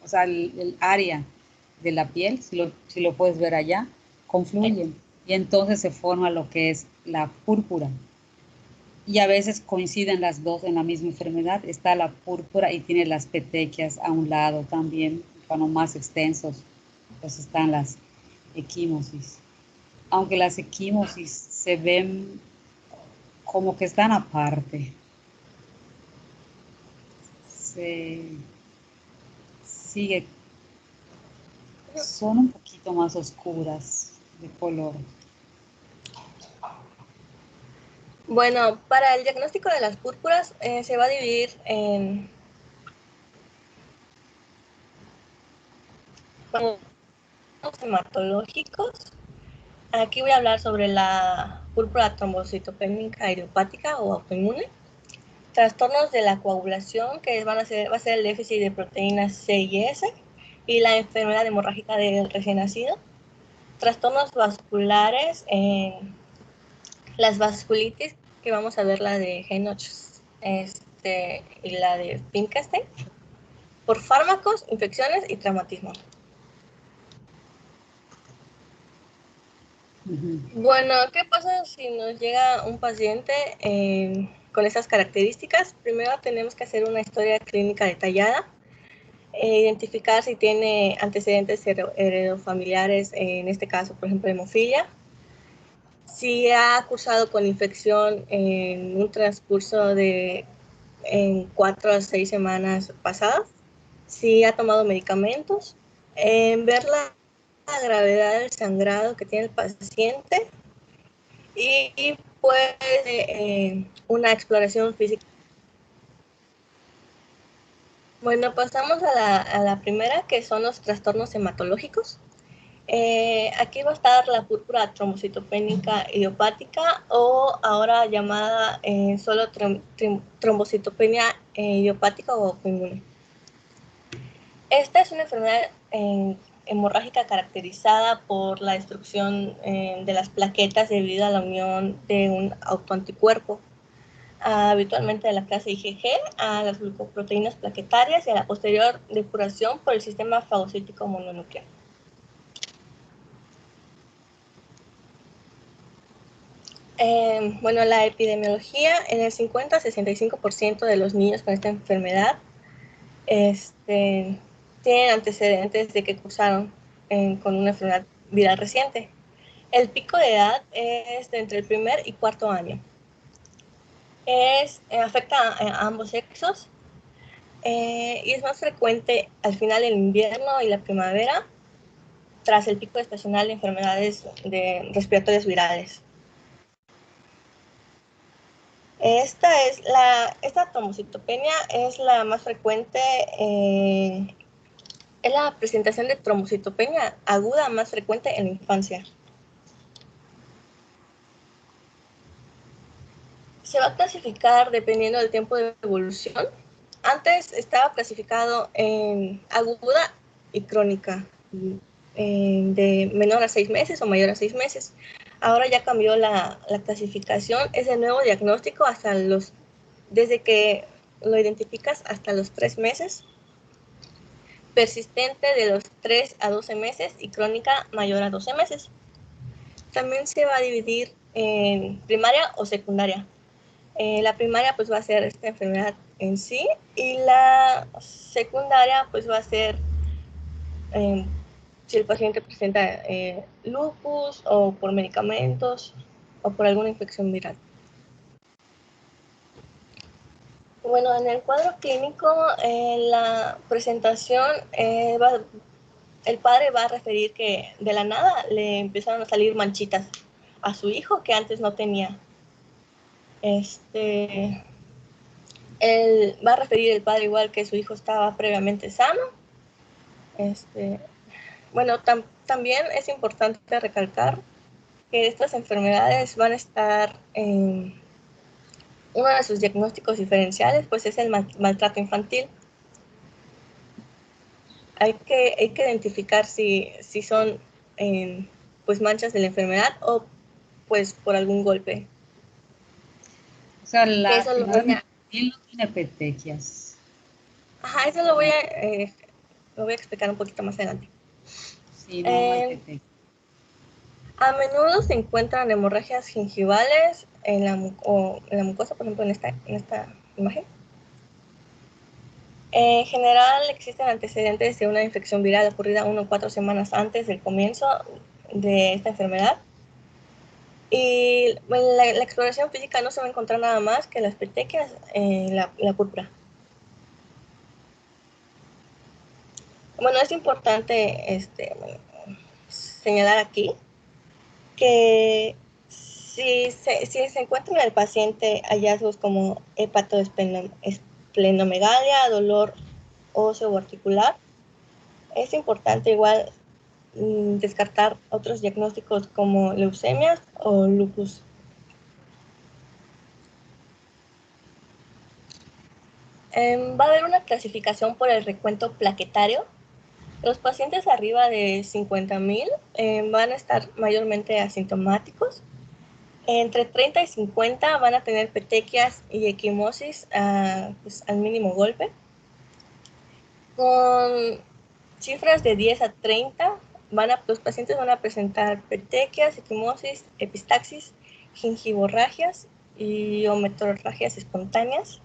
o sea, el área de la piel, si lo puedes ver allá, confluyen y entonces se forma lo que es la púrpura. Y a veces coinciden las dos en la misma enfermedad. Está la púrpura y tiene las petequias a un lado también, cuando más extensos, pues están las equimosis. Aunque las equimosis se ven como que están aparte. Son un poquito más oscuras de color. Bueno, para el diagnóstico de las púrpuras se va a dividir en hematológicos. Aquí voy a hablar sobre la púrpura trombocitopénica idiopática o autoinmune. Trastornos de la coagulación, que va a ser el déficit de proteínas C y S, y la enfermedad hemorrágica del recién nacido. Trastornos vasculares, las vasculitis, que vamos a ver la de Henoch y la de Finkelstein, por fármacos, infecciones y traumatismo. Bueno, ¿qué pasa si nos llega un paciente con estas características? Primero tenemos que hacer una historia clínica detallada, identificar si tiene antecedentes heredofamiliares, en este caso, por ejemplo, hemofilia, si ha cursado con infección en un transcurso de 4 a 6 semanas pasadas, si ha tomado medicamentos, ver la gravedad del sangrado que tiene el paciente y pues una exploración física. Bueno, pasamos a la primera, que son los trastornos hematológicos. Aquí va a estar la púrpura trombocitopénica idiopática, o ahora llamada solo trombocitopenia idiopática o autoinmune. Esta es una enfermedad hemorrágica caracterizada por la destrucción de las plaquetas debido a la unión de un autoanticuerpo, habitualmente de la clase IgG, a las glucoproteínas plaquetarias y a la posterior depuración por el sistema fagocítico mononuclear. Bueno, la epidemiología: en el 50-65% de los niños con esta enfermedad tienen antecedentes de que cursaron con una enfermedad viral reciente. El pico de edad es de entre el primer y cuarto año. Afecta a ambos sexos y es más frecuente al final del invierno y la primavera, tras el pico estacional de enfermedades respiratorias virales. Esta trombocitopenia es la más frecuente, es la presentación de trombocitopenia aguda más frecuente en la infancia. Se va a clasificar dependiendo del tiempo de evolución. Antes estaba clasificado en aguda y crónica, de menor a 6 meses o mayor a 6 meses. Ahora ya cambió la clasificación, es el nuevo diagnóstico desde que lo identificas hasta los 3 meses, persistente de los 3 a 12 meses y crónica mayor a 12 meses. También se va a dividir en primaria o secundaria. La primaria pues va a ser esta enfermedad en sí y la secundaria pues va a ser si el paciente presenta lupus o por medicamentos o por alguna infección viral. Bueno, en el cuadro clínico, la presentación, el padre va a referir que de la nada le empezaron a salir manchitas a su hijo que antes no tenía. Él va a referir el padre igual que su hijo estaba previamente sano. Bueno, también es importante recalcar que estas enfermedades van a estar en uno de sus diagnósticos diferenciales, pues es el maltrato infantil. Hay que identificar si son pues manchas de la enfermedad o pues por algún golpe. O sea, la enfermedad infantil no tiene petequias. Ajá, eso lo voy a explicar un poquito más adelante. Sí, no hay petequias. A menudo se encuentran hemorragias gingivales en la mucosa, por ejemplo, en esta imagen. En general, existen antecedentes de una infección viral ocurrida 1 o 4 semanas antes del comienzo de esta enfermedad. Y bueno, la exploración física no se va a encontrar nada más que las petequias en la púrpura. Bueno, es importante señalar aquí que si se encuentran en el paciente hallazgos como hepatoesplenomegalia, dolor óseo o articular, es importante igual descartar otros diagnósticos como leucemias o lupus. Va a haber una clasificación por el recuento plaquetario. Los pacientes arriba de 50,000 van a estar mayormente asintomáticos. Entre 30 y 50 van a tener petequias y equimosis pues, al mínimo golpe. Con cifras de 10 a 30, los pacientes van a presentar petequias, equimosis, epistaxis, gingivorragias y o metorragias espontáneas.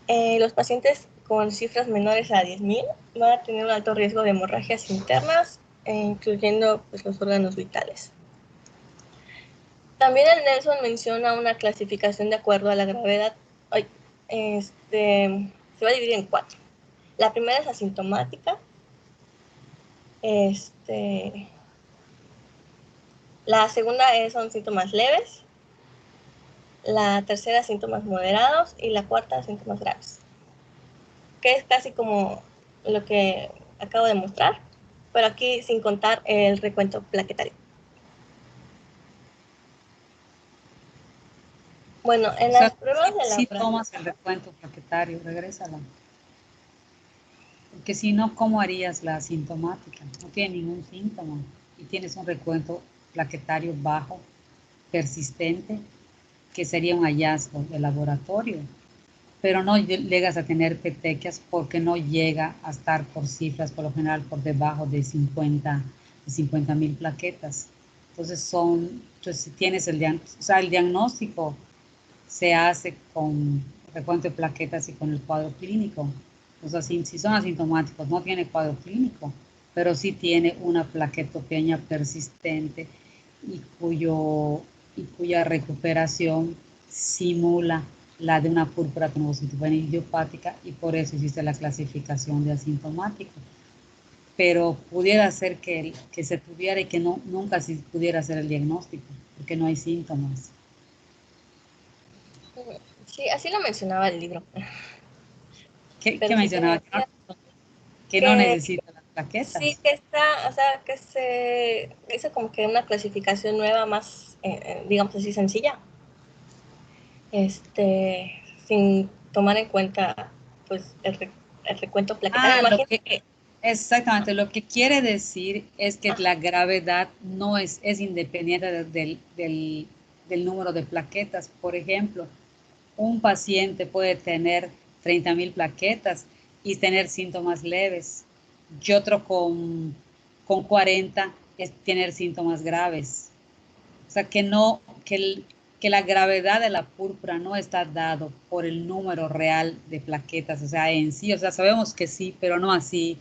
Los pacientes con cifras menores a 10,000 van a tener un alto riesgo de hemorragias internas, incluyendo pues, los órganos vitales. También el Nelson menciona una clasificación de acuerdo a la gravedad. Se va a dividir en 4. La primera es asintomática. La segunda son síntomas leves. La tercera, síntomas moderados. Y la cuarta, síntomas graves. Que es casi como lo que acabo de mostrar, pero aquí sin contar el recuento plaquetario. Bueno, en las pruebas de la... Si tomas el recuento plaquetario, regrésala. Porque si no, ¿cómo harías la asintomática? No tiene ningún síntoma y tienes un recuento plaquetario bajo, persistente, que sería un hallazgo de laboratorio. Pero no llegas a tener petequias porque no llega a estar por cifras, por lo general, por debajo de 50,000 plaquetas. Entonces, si tienes el diagnóstico se hace con recuento de plaquetas y con el cuadro clínico. O sea, si son asintomáticos, no tiene cuadro clínico, pero sí tiene una plaquetopenia persistente y cuya recuperación simula la de una púrpura trombocitopenia idiopática y por eso existe la clasificación de asintomático. Pero pudiera ser que se tuviera y que nunca se pudiera hacer el diagnóstico, porque no hay síntomas. Sí, así lo mencionaba el libro. ¿Qué mencionaba? Que no necesita las plaquetas. Sí, que está, o sea, que se hizo como que una clasificación nueva más, digamos así, sencilla. Sin tomar en cuenta, pues, el recuento plaquetario. Exactamente, lo que quiere decir es que la gravedad no es independiente del número de plaquetas. Por ejemplo, un paciente puede tener 30,000 plaquetas y tener síntomas leves, y otro con 40 es tener síntomas graves. O sea que no que la gravedad de la púrpura no está dado por el número real de plaquetas, o sea, en sí, o sea, sabemos que sí, pero no así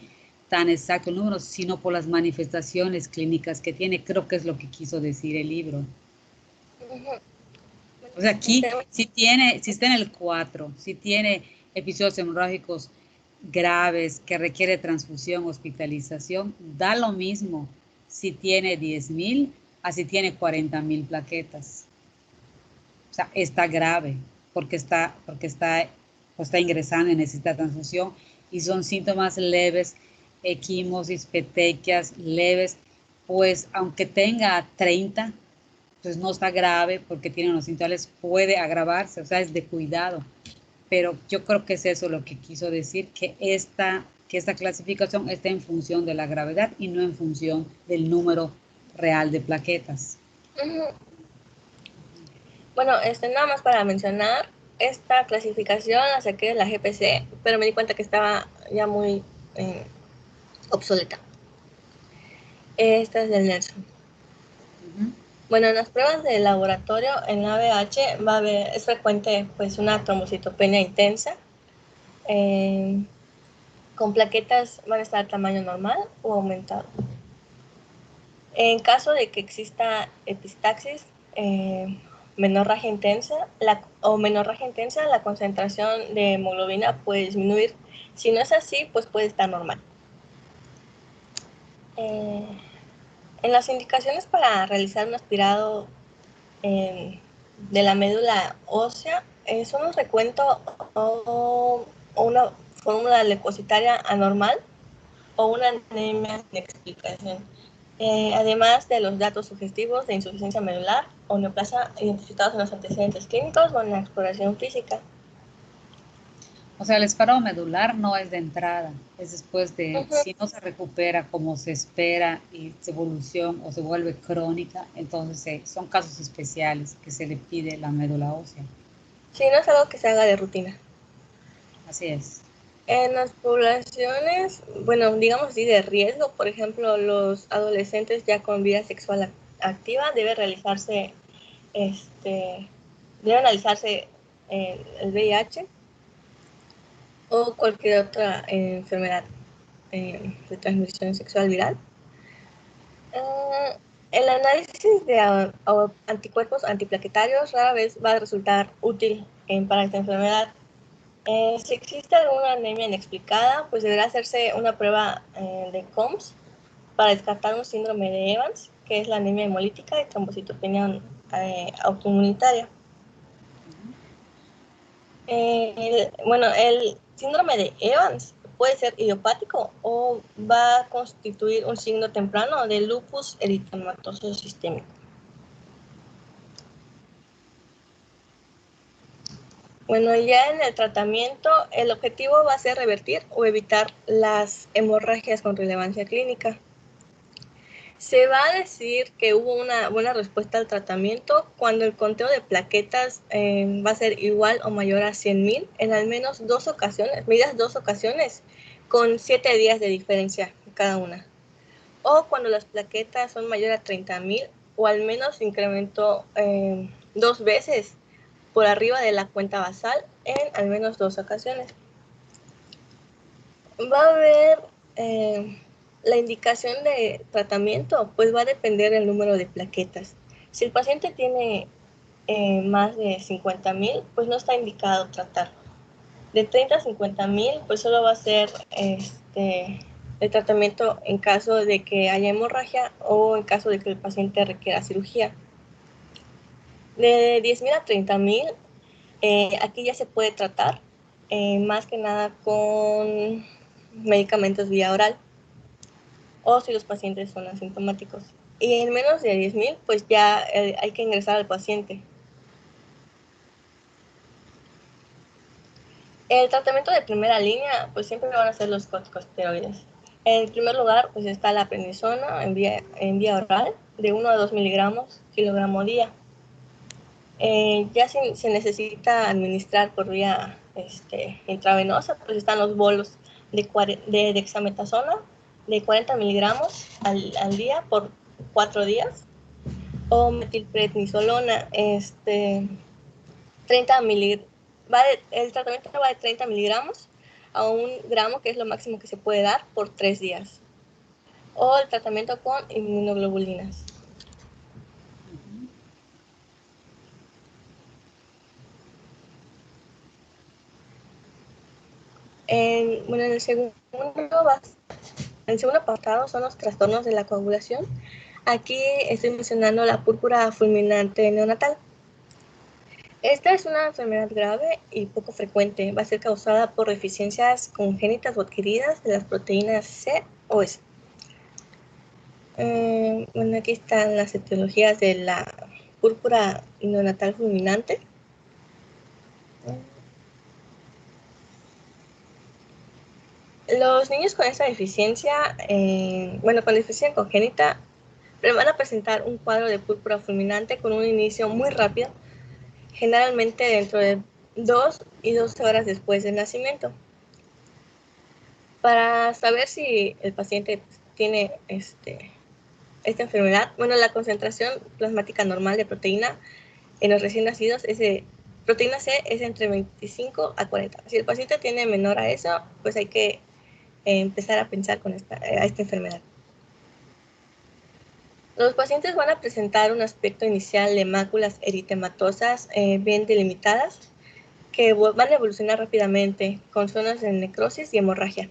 tan exacto el número, sino por las manifestaciones clínicas que tiene, creo que es lo que quiso decir el libro. O sea, aquí, si está en el 4, si tiene episodios hemorrágicos graves que requiere transfusión, hospitalización, da lo mismo si tiene 10,000 a si tiene 40,000 plaquetas. O sea, está grave porque está ingresando y necesita transfusión y son síntomas leves, equimosis, petequias leves, pues aunque tenga 30, pues no está grave porque tiene unos síntomas, puede agravarse, o sea, es de cuidado. Pero yo creo que es eso lo que quiso decir, que esta clasificación está en función de la gravedad y no en función del número real de plaquetas. Bueno, nada más para mencionar, esta clasificación la saqué de la GPC, pero me di cuenta que estaba ya muy obsoleta. Esta es del Nelson. Bueno, en las pruebas de laboratorio en ABH es frecuente pues una trombocitopenia intensa. Con plaquetas van a estar a tamaño normal o aumentado. En caso de que exista epistaxis, menorragia intensa, la concentración de hemoglobina puede disminuir. Si no es así, pues puede estar normal. En las indicaciones para realizar un aspirado de la médula ósea, son un recuento o una fórmula leucocitaria anormal o una anemia sin explicación. Además de los datos sugestivos de insuficiencia medular o neoplasia identificados en los antecedentes clínicos o en la exploración física. O sea, el esparo medular no es de entrada, es después de, si no se recupera como se espera y se evoluciona o se vuelve crónica, entonces son casos especiales que se le pide la médula ósea. Sí, no es algo que se haga de rutina. Así es. En las poblaciones, bueno, digamos así, de riesgo, por ejemplo, los adolescentes ya con vida sexual activa, debe analizarse el VIH o cualquier otra enfermedad de transmisión sexual viral. El análisis de anticuerpos antiplaquetarios rara vez va a resultar útil para esta enfermedad. Si existe alguna anemia inexplicada, pues deberá hacerse una prueba de COMS para descartar un síndrome de Evans, que es la anemia hemolítica y trombocitopenia autoinmunitaria. El síndrome de Evans puede ser idiopático o va a constituir un signo temprano de lupus eritematoso sistémico. Bueno, ya en el tratamiento, el objetivo va a ser revertir o evitar las hemorragias con relevancia clínica. Se va a decir que hubo una buena respuesta al tratamiento cuando el conteo de plaquetas va a ser igual o mayor a 100,000 en al menos medidas dos ocasiones, con 7 días de diferencia cada una. O cuando las plaquetas son mayor a 30,000 o al menos incrementó 2 veces por arriba de la cuenta basal en al menos 2 ocasiones. Va a haber la indicación de tratamiento, pues va a depender del número de plaquetas. Si el paciente tiene más de 50,000, pues no está indicado tratar. De 30 a 50,000, pues solo va a ser el tratamiento en caso de que haya hemorragia o en caso de que el paciente requiera cirugía. De 10,000 a 30,000, aquí ya se puede tratar, más que nada con medicamentos vía oral o si los pacientes son asintomáticos. Y en menos de 10,000, pues ya hay que ingresar al paciente. El tratamiento de primera línea, pues siempre van a ser los corticosteroides. En primer lugar, pues está la prednisona en vía oral de 1 a 2 miligramos kilogramo día. Ya si se necesita administrar por vía intravenosa, pues están los bolos de dexametasona de 40 miligramos al día por 4 días. o metilprednisolona, 30 miligramos. El tratamiento va de 30 miligramos a 1 gramo, que es lo máximo que se puede dar por 3 días. O el tratamiento con inmunoglobulinas. En el segundo apartado son los trastornos de la coagulación. Aquí estoy mencionando la púrpura fulminante neonatal. Esta es una enfermedad grave y poco frecuente. Va a ser causada por deficiencias congénitas o adquiridas de las proteínas C o S. Aquí están las etiologías de la púrpura neonatal fulminante. Los niños con esta deficiencia, con deficiencia congénita, van a presentar un cuadro de púrpura fulminante con un inicio muy rápido, generalmente dentro de 2 y 12 horas después del nacimiento. Para saber si el paciente tiene esta enfermedad, la concentración plasmática normal de proteína en los recién nacidos proteína C es entre 25 a 40. Si el paciente tiene menor a eso, pues hay que empezar a pensar con esta enfermedad. Los pacientes van a presentar un aspecto inicial de máculas eritematosas bien delimitadas, que van a evolucionar rápidamente con zonas de necrosis y hemorragia.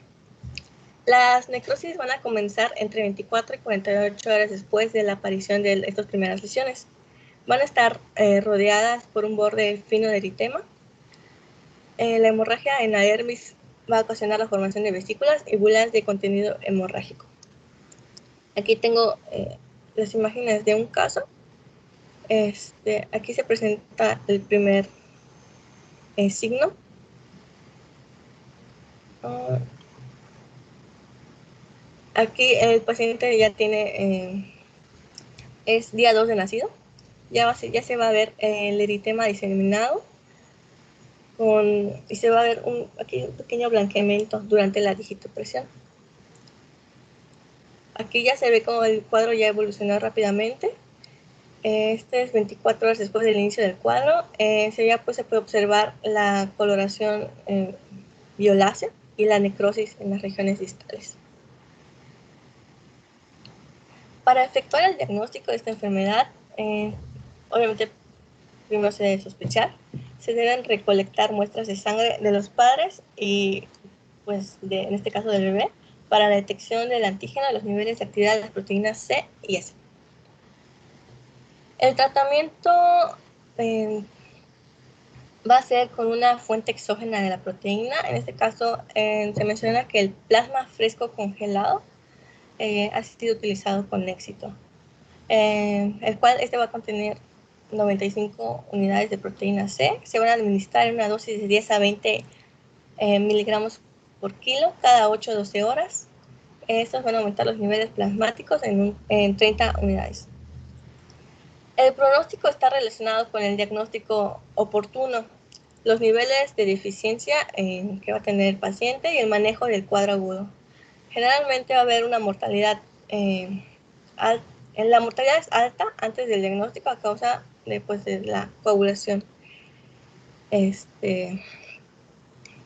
Las necrosis van a comenzar entre 24 y 48 horas después de la aparición de estas primeras lesiones. Van a estar rodeadas por un borde fino de eritema. La hemorragia en la dermis va a ocasionar la formación de vesículas y bulas de contenido hemorrágico. Aquí tengo las imágenes de un caso. Aquí se presenta el primer signo. Aquí el paciente ya tiene, es día 2 de nacido. Ya se va a ver el eritema diseminado y se va a ver aquí un pequeño blanqueamiento durante la digitopresión. Aquí ya se ve como el cuadro ya evolucionó rápidamente. Este es 24 horas después del inicio del cuadro. Se puede observar la coloración violácea y la necrosis en las regiones distales. Para efectuar el diagnóstico de esta enfermedad, obviamente primero se debe sospechar. Se deben recolectar muestras de sangre de los padres y, en este caso del bebé, para la detección del antígeno de los niveles de actividad de las proteínas C y S. El tratamiento va a ser con una fuente exógena de la proteína. En este caso, se menciona que el plasma fresco congelado ha sido utilizado con éxito, el cual va a contener 95 unidades de proteína C. Se van a administrar en una dosis de 10 a 20 miligramos por kilo cada 8 a 12 horas. Estos van a aumentar los niveles plasmáticos en 30 unidades. El pronóstico está relacionado con el diagnóstico oportuno, los niveles de deficiencia que va a tener el paciente y el manejo del cuadro agudo. Generalmente va a haber una mortalidad la mortalidad es alta antes del diagnóstico a causa de la coagulación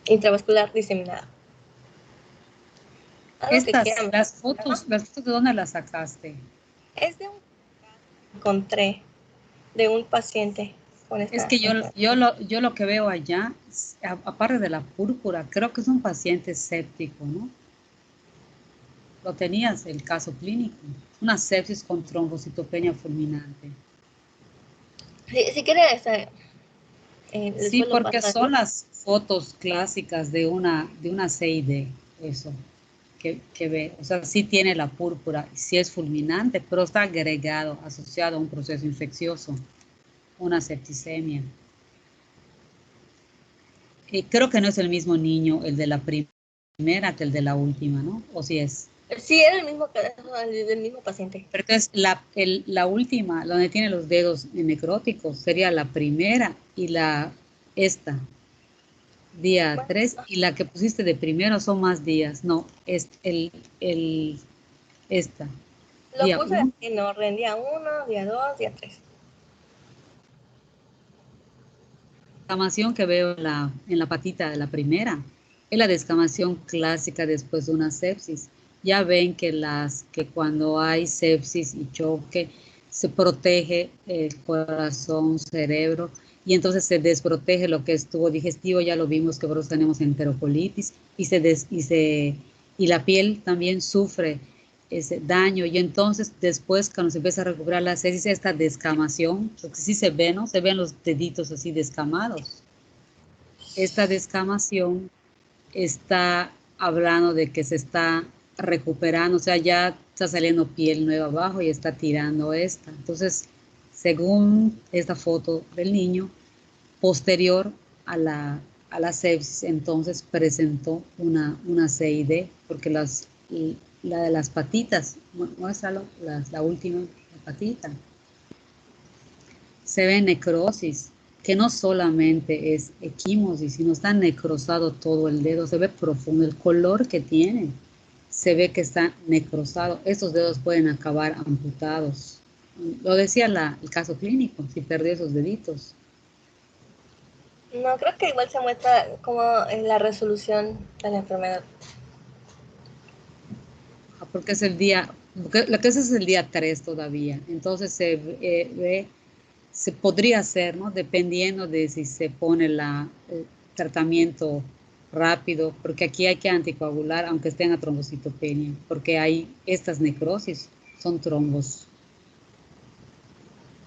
intravascular diseminada. Las fotos, ¿de dónde las sacaste? Es de un que encontré de un paciente con esta. Es que yo lo que veo allá, aparte de la púrpura, creo que es un paciente séptico, ¿no? Lo tenías el caso clínico, una sepsis con trombocitopenia fulminante. Si quieres, sí, porque son las fotos clásicas de una CID, eso, que ve, o sea, sí tiene la púrpura, sí es fulminante, pero está agregado, asociado a un proceso infeccioso, una septicemia. Creo que no es el mismo niño, el de la primera, que el de la última, ¿no? ¿O sí es? Sí, era el mismo paciente. Pero entonces la última, donde tiene los dedos necróticos, sería la primera y esta, día 3, y la que pusiste de primero son más días. No, es esta. Lo Día puse 1. en orden, día 1, día 2, día 3. Descamación que veo en la patita de la primera es la descamación clásica después de una sepsis. Ya ven que cuando hay sepsis y choque se protege el corazón, cerebro, y entonces se desprotege lo que es tubo digestivo. Ya lo vimos que nosotros tenemos enterocolitis y la piel también sufre ese daño, y entonces después cuando se empieza a recuperar la sepsis, esta descamación, porque sí se ve, ¿no? Se ven los deditos así descamados. Esta descamación está hablando de que se está recuperando, o sea, ya está saliendo piel nueva abajo y está tirando esta. Entonces, según esta foto del niño, posterior a la sepsis, entonces presentó una CID, porque la de las patitas, muéstralo, la última patita, se ve necrosis, que no solamente es equimosis, sino está necrosado todo el dedo, se ve profundo, el color que tiene, se ve que está necrosado. Estos dedos pueden acabar amputados. Lo decía el caso clínico, si perdió esos deditos. No, creo que igual se muestra como en la resolución de la enfermedad. Porque es el día, porque lo que es el día 3 todavía. Entonces se podría hacer, ¿no? Dependiendo de si se pone el tratamiento rápido, porque aquí hay que anticoagular, aunque esté en la trombocitopenia, porque hay estas necrosis, son trombos.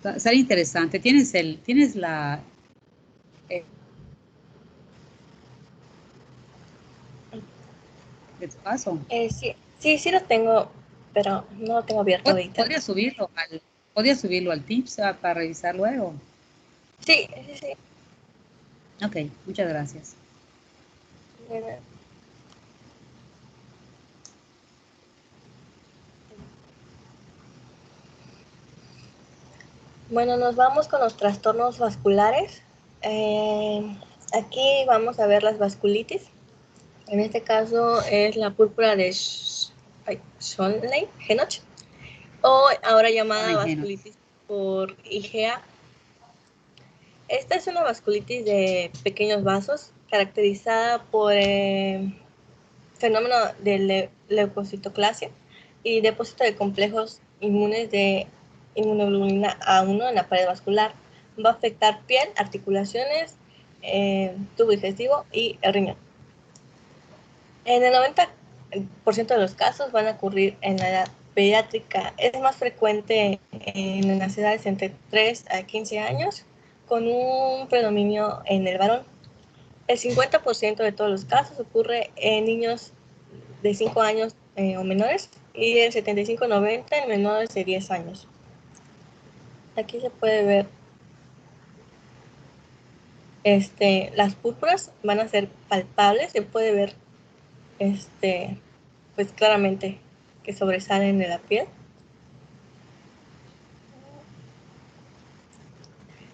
Está interesante. Tienes la... ¿de tu caso? Sí lo tengo, pero no lo tengo abierto ahorita. ¿Podría subirlo al Tips para revisar luego? Sí. Ok, muchas gracias. Bueno, nos vamos con los trastornos vasculares. Aquí vamos a ver las vasculitis. En este caso es la púrpura de Schönlein-Henoch, o ahora llamada vasculitis por IgA. Esta es una vasculitis de pequeños vasos caracterizada por fenómeno de leucocitoclasia y depósito de complejos inmunes de inmunoglobulina A1 en la pared vascular. Va a afectar piel, articulaciones, tubo digestivo y el riñón. En el 90% de los casos van a ocurrir en la edad pediátrica. Es más frecuente en las edades entre 3 a 15 años, con un predominio en el varón. El 50% de todos los casos ocurre en niños de 5 años o menores, y el 75-90 en menores de 10 años. Aquí se puede ver, las púrpuras van a ser palpables, se puede ver pues claramente que sobresalen de la piel.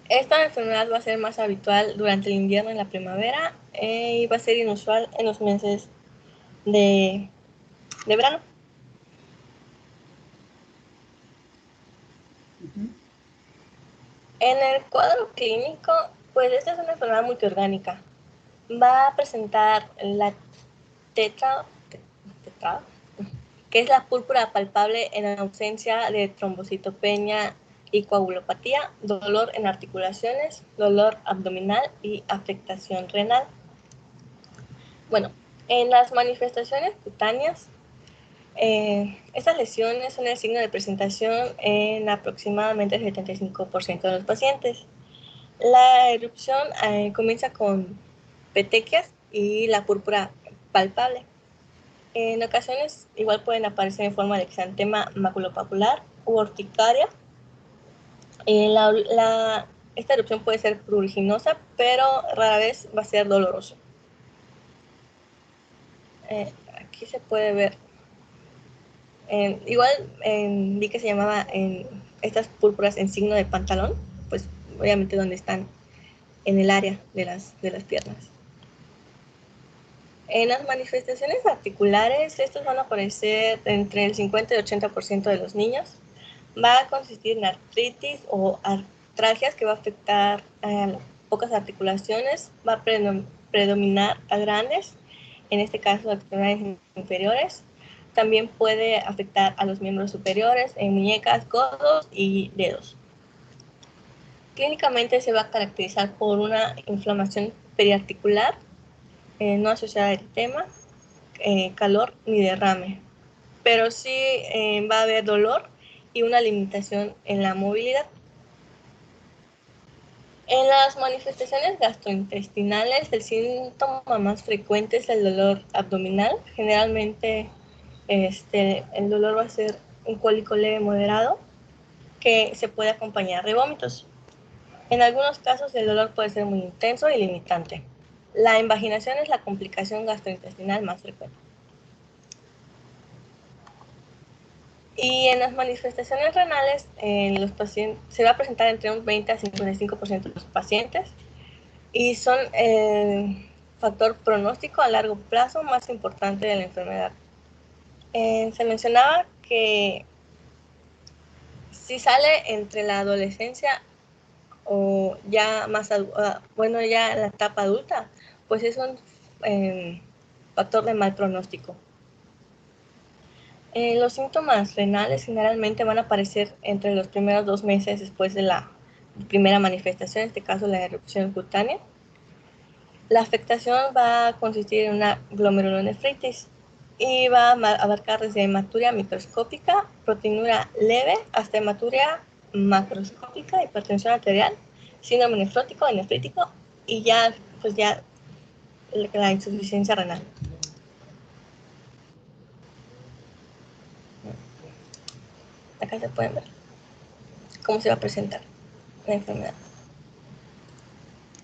Esta enfermedad va a ser más habitual durante el invierno y la primavera, y va a ser inusual en los meses de verano. En el cuadro clínico, pues esta es una enfermedad multiorgánica. Va a presentar la tetra, que es la púrpura palpable en ausencia de trombocitopenia y coagulopatía, dolor en articulaciones, dolor abdominal y afectación renal. Bueno, en las manifestaciones cutáneas, estas lesiones son el signo de presentación en aproximadamente el 75% de los pacientes. La erupción comienza con petequias y la púrpura palpable. En ocasiones igual pueden aparecer en forma de exantema maculopapular u urticaria. Esta erupción puede ser pruriginosa, pero rara vez va a ser doloroso. Aquí se puede ver. Igual vi que se llamaba estas púrpuras en signo de pantalón, pues obviamente donde están en el área de las piernas. En las manifestaciones articulares, estos van a aparecer entre el 50 y 80% de los niños. Va a consistir en artritis o artralgias que va a afectar a pocas articulaciones, va a predominar a grandes, en este caso extremidades inferiores. También puede afectar a los miembros superiores, en muñecas, codos y dedos. Clínicamente se va a caracterizar por una inflamación periarticular, no asociada a eritema, calor ni derrame, pero sí va a haber dolor y una limitación en la movilidad. En las manifestaciones gastrointestinales, el síntoma más frecuente es el dolor abdominal. Generalmente el dolor va a ser un cólico leve moderado que se puede acompañar de vómitos. En algunos casos el dolor puede ser muy intenso y limitante. La invaginación es la complicación gastrointestinal más frecuente. Y en las manifestaciones renales, los pacientes, se va a presentar entre un 20 a 55% de los pacientes y son el factor pronóstico a largo plazo más importante de la enfermedad. Se mencionaba que si sale entre la adolescencia o ya más, bueno, ya en la etapa adulta, pues es un factor de mal pronóstico. Los síntomas renales generalmente van a aparecer entre los primeros 2 meses después de la primera manifestación, en este caso la erupción cutánea. La afectación va a consistir en una glomerulonefritis y va a abarcar desde hematuria microscópica, proteinura leve, hasta hematuria macroscópica, hipertensión arterial, síndrome nefrótico y nefrítico y ya, pues ya la insuficiencia renal. Acá se pueden ver cómo se va a presentar la enfermedad.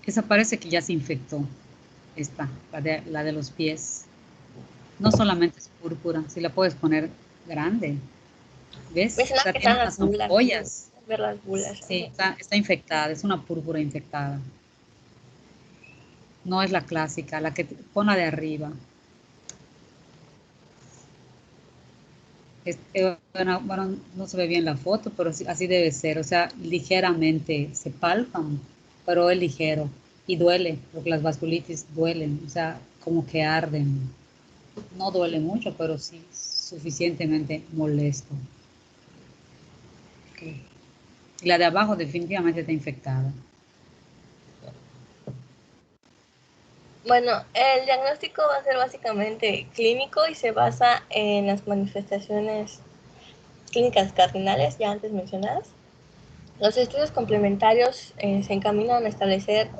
Esa parece que ya se infectó, esta, la de los pies. No solamente es púrpura, si la puedes poner grande. ¿Ves? O sea, tiene unas ampollas. Ver las bulas. Sí, está infectada, es una púrpura infectada. No es la clásica, la que pone de arriba. Bueno, no se ve bien la foto, pero así debe ser. O sea, ligeramente se palpan, pero es ligero. Y duele, porque las vasculitis duelen, o sea, como que arden. No duele mucho, pero sí suficientemente molesto. Okay. Y la de abajo definitivamente está infectada. Bueno, el diagnóstico va a ser básicamente clínico y se basa en las manifestaciones clínicas cardinales ya antes mencionadas. Los estudios complementarios se encaminan a establecer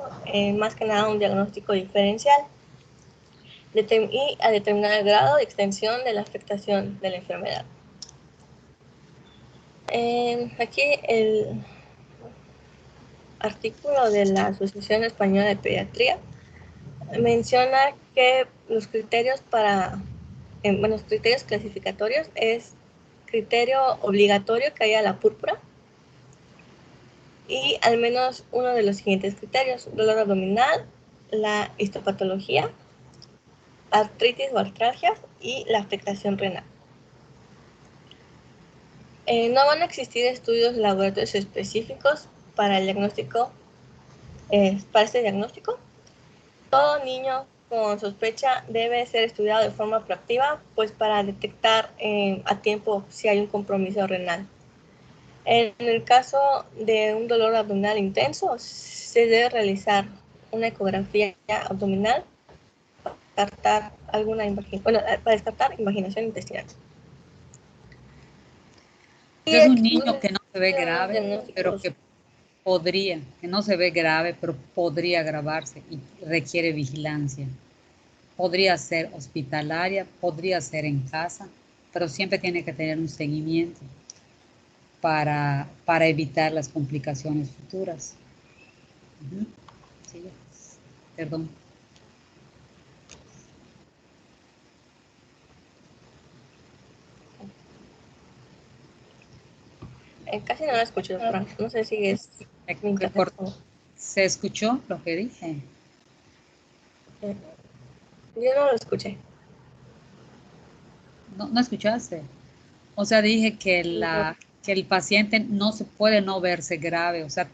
más que nada un diagnóstico diferencial y a determinar el grado de extensión de la afectación de la enfermedad. Aquí el artículo de la Asociación Española de Pediatría menciona que los criterios los criterios clasificatorios es criterio obligatorio que haya la púrpura y al menos uno de los siguientes criterios: dolor abdominal, la histopatología, artritis o artralgias y la afectación renal. No van a existir estudios laboratorios específicos para el diagnóstico, para este diagnóstico. Todo niño con sospecha debe ser estudiado de forma proactiva, pues para detectar a tiempo si hay un compromiso renal. En el caso de un dolor abdominal intenso, se debe realizar una ecografía abdominal para descartar invaginación intestinal. Es un niño que no se ve grave, pero que no se ve grave, pero podría agravarse y requiere vigilancia. Podría ser hospitalaria, podría ser en casa, pero siempre tiene que tener un seguimiento para evitar las complicaciones futuras. Sí, perdón. Casi no lo escucho, Fran. No sé si es mi internet. ¿Se escuchó lo que dije? Yo no lo escuché. No escuchaste. O sea, dije que, No. que el paciente no se puede no verse grave, o sea,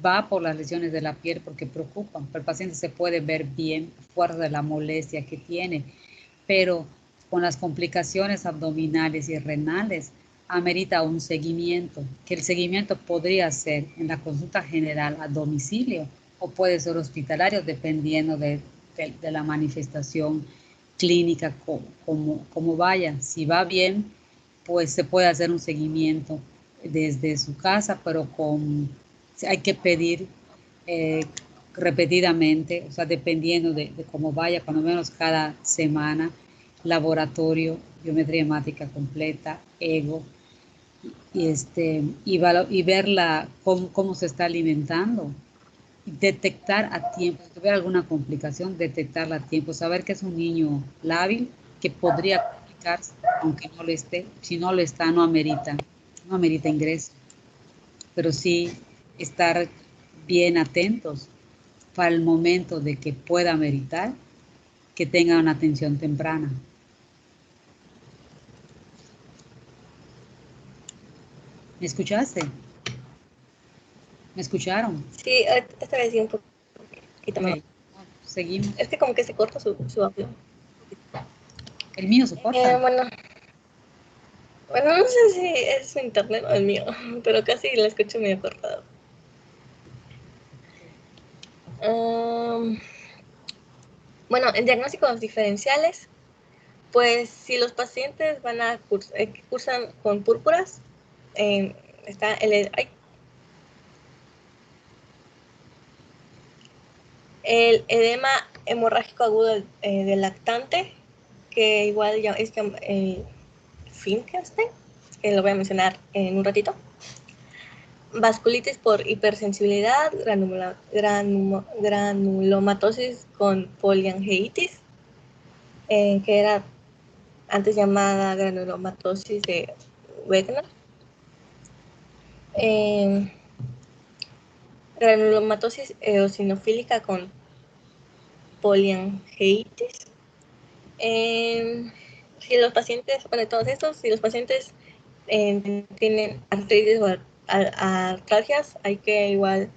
va por las lesiones de la piel porque preocupan, pero el paciente se puede ver bien fuera de la molestia que tiene, pero con las complicaciones abdominales y renales amerita un seguimiento, que el seguimiento podría ser en la consulta general a domicilio o puede ser hospitalario dependiendo de la manifestación clínica como vaya. Si va bien, pues se puede hacer un seguimiento desde su casa, pero hay que pedir eh, repetidamente, o sea, dependiendo de cómo vaya, cuando menos cada semana, laboratorio, biometría hemática completa, ego, y verla cómo se está alimentando, detectar a tiempo, si tuviera alguna complicación, detectarla a tiempo, saber que es un niño lábil que podría complicarse, aunque no lo esté, si no lo está, no amerita ingreso, pero sí estar bien atentos para el momento de que pueda ameritar, que tenga una atención temprana. ¿Me escuchaste? ¿Me escucharon? Sí, esta vez sí un poquito más. Ok, seguimos. Es que como que se corta su audio. El mío se corta. Bueno, no sé si es su internet o el mío, pero casi la escucho medio cortado. Bueno, en diagnósticos diferenciales, pues si los pacientes cursan con púrpuras, está el edema hemorrágico agudo del lactante, que igual ya es el Finkelstein, que lo voy a mencionar en un ratito. Vasculitis por hipersensibilidad, granulomatosis con poliangeitis, que era antes llamada granulomatosis de Wegener. Granulomatosis eosinofílica con poliangeitis. Si los pacientes, bueno, todos estos, si los pacientes tienen artritis o artralgias, hay que igual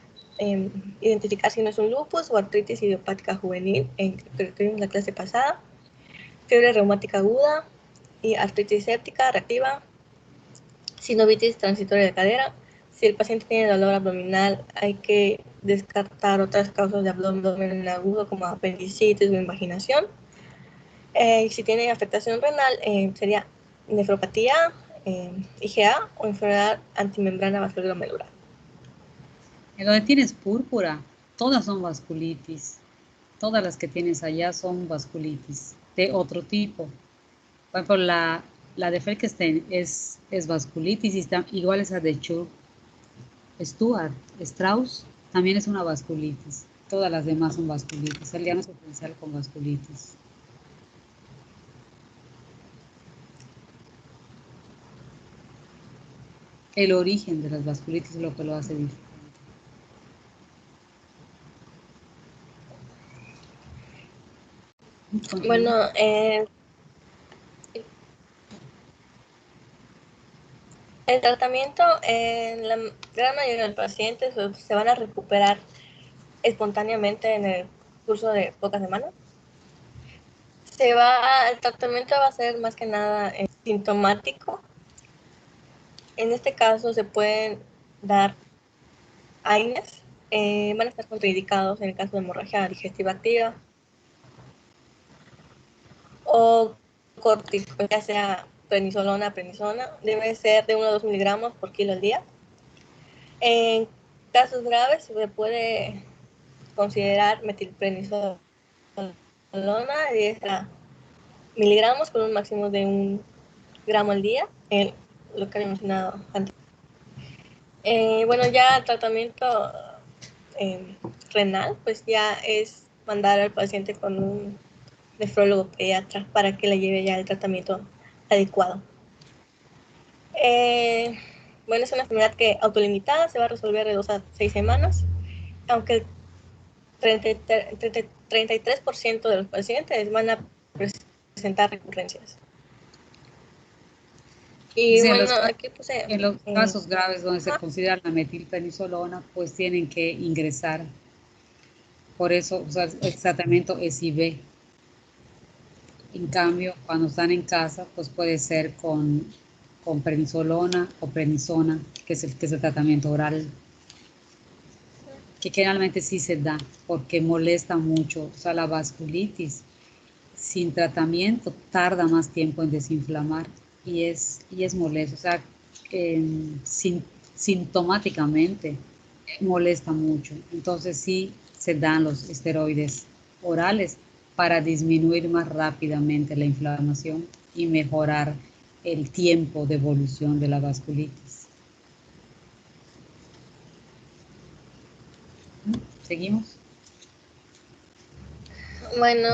identificar si no es un lupus o artritis idiopática juvenil, que vimos la clase pasada, fiebre reumática aguda y artritis séptica reactiva, sinovitis transitoria de cadera. Si el paciente tiene dolor abdominal, hay que descartar otras causas de abdomen agudo como apendicitis o invaginación. Si tiene afectación renal, sería nefropatía, IgA o enfermedad antimembrana vasculoglomerular. En donde tienes púrpura, todas son vasculitis. Todas las que tienes allá son vasculitis de otro tipo. Por ejemplo, la de Felkenstein es vasculitis y está igual esa de Stuart, Strauss, también es una vasculitis. Todas las demás son vasculitis. El diagnóstico diferencial con vasculitis. El origen de las vasculitis es lo que lo hace diferente. Bueno, el tratamiento en la gran mayoría de los pacientes se van a recuperar espontáneamente en el curso de pocas semanas. El tratamiento va a ser más que nada sintomático. En este caso se pueden dar AINES, van a estar contraindicados en el caso de hemorragia digestiva activa o córtico, ya sea prednisona, debe ser de 1 a 2 miligramos por kilo al día. En casos graves se puede considerar metilprednisolona de 10 miligramos con un máximo de 1 gramo al día, lo que había mencionado antes. Bueno, ya el tratamiento renal, pues ya es mandar al paciente con un nefrólogo pediatra para que le lleve ya el tratamiento adecuado. Bueno, es una enfermedad que autolimitada se va a resolver de 2 a 6 semanas, aunque 33% de los pacientes van a presentar recurrencias. Y Sí, bueno, aquí puse... en los casos graves donde se considera la metilprednisolona, pues tienen que ingresar. Por eso, o sea, el tratamiento es IV. En cambio, cuando están en casa, pues puede ser con prednisolona o prednisona, que es el tratamiento oral, que generalmente sí se da porque molesta mucho. O sea, la vasculitis sin tratamiento tarda más tiempo en desinflamar y es molesto. O sea, sintomáticamente molesta mucho. Entonces sí se dan los esteroides orales para disminuir más rápidamente la inflamación y mejorar el tiempo de evolución de la vasculitis. ¿Seguimos? Bueno,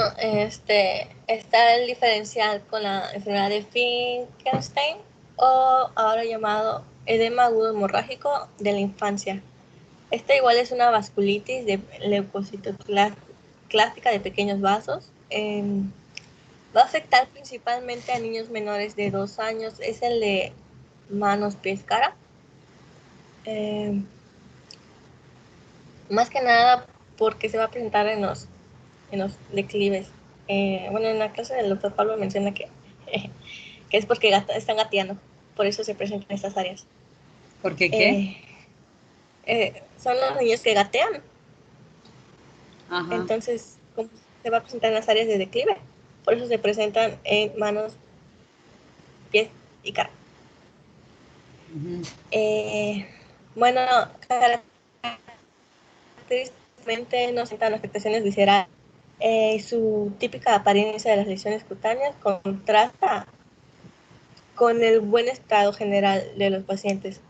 está el diferencial con la enfermedad de Finkelstein, o ahora llamado edema agudo hemorrágico de la infancia. Esta igual es una vasculitis de leucocitoclástica de pequeños vasos. Va a afectar principalmente a niños menores de 2 años. Es el de manos, pies, cara. Más que nada porque se va a presentar en los declives. Bueno, en la clase del doctor Pablo menciona que es porque están gateando, por eso se presentan estas áreas. ¿Por qué qué? Son los niños que gatean. Ajá. Entonces, como se va a presentar en las áreas de declive, por eso se presentan en manos, pies y cara. Uh-huh. Bueno, característicamente no presentan afectaciones viscerales. Su típica apariencia de las lesiones cutáneas contrasta con el buen estado general de los pacientes.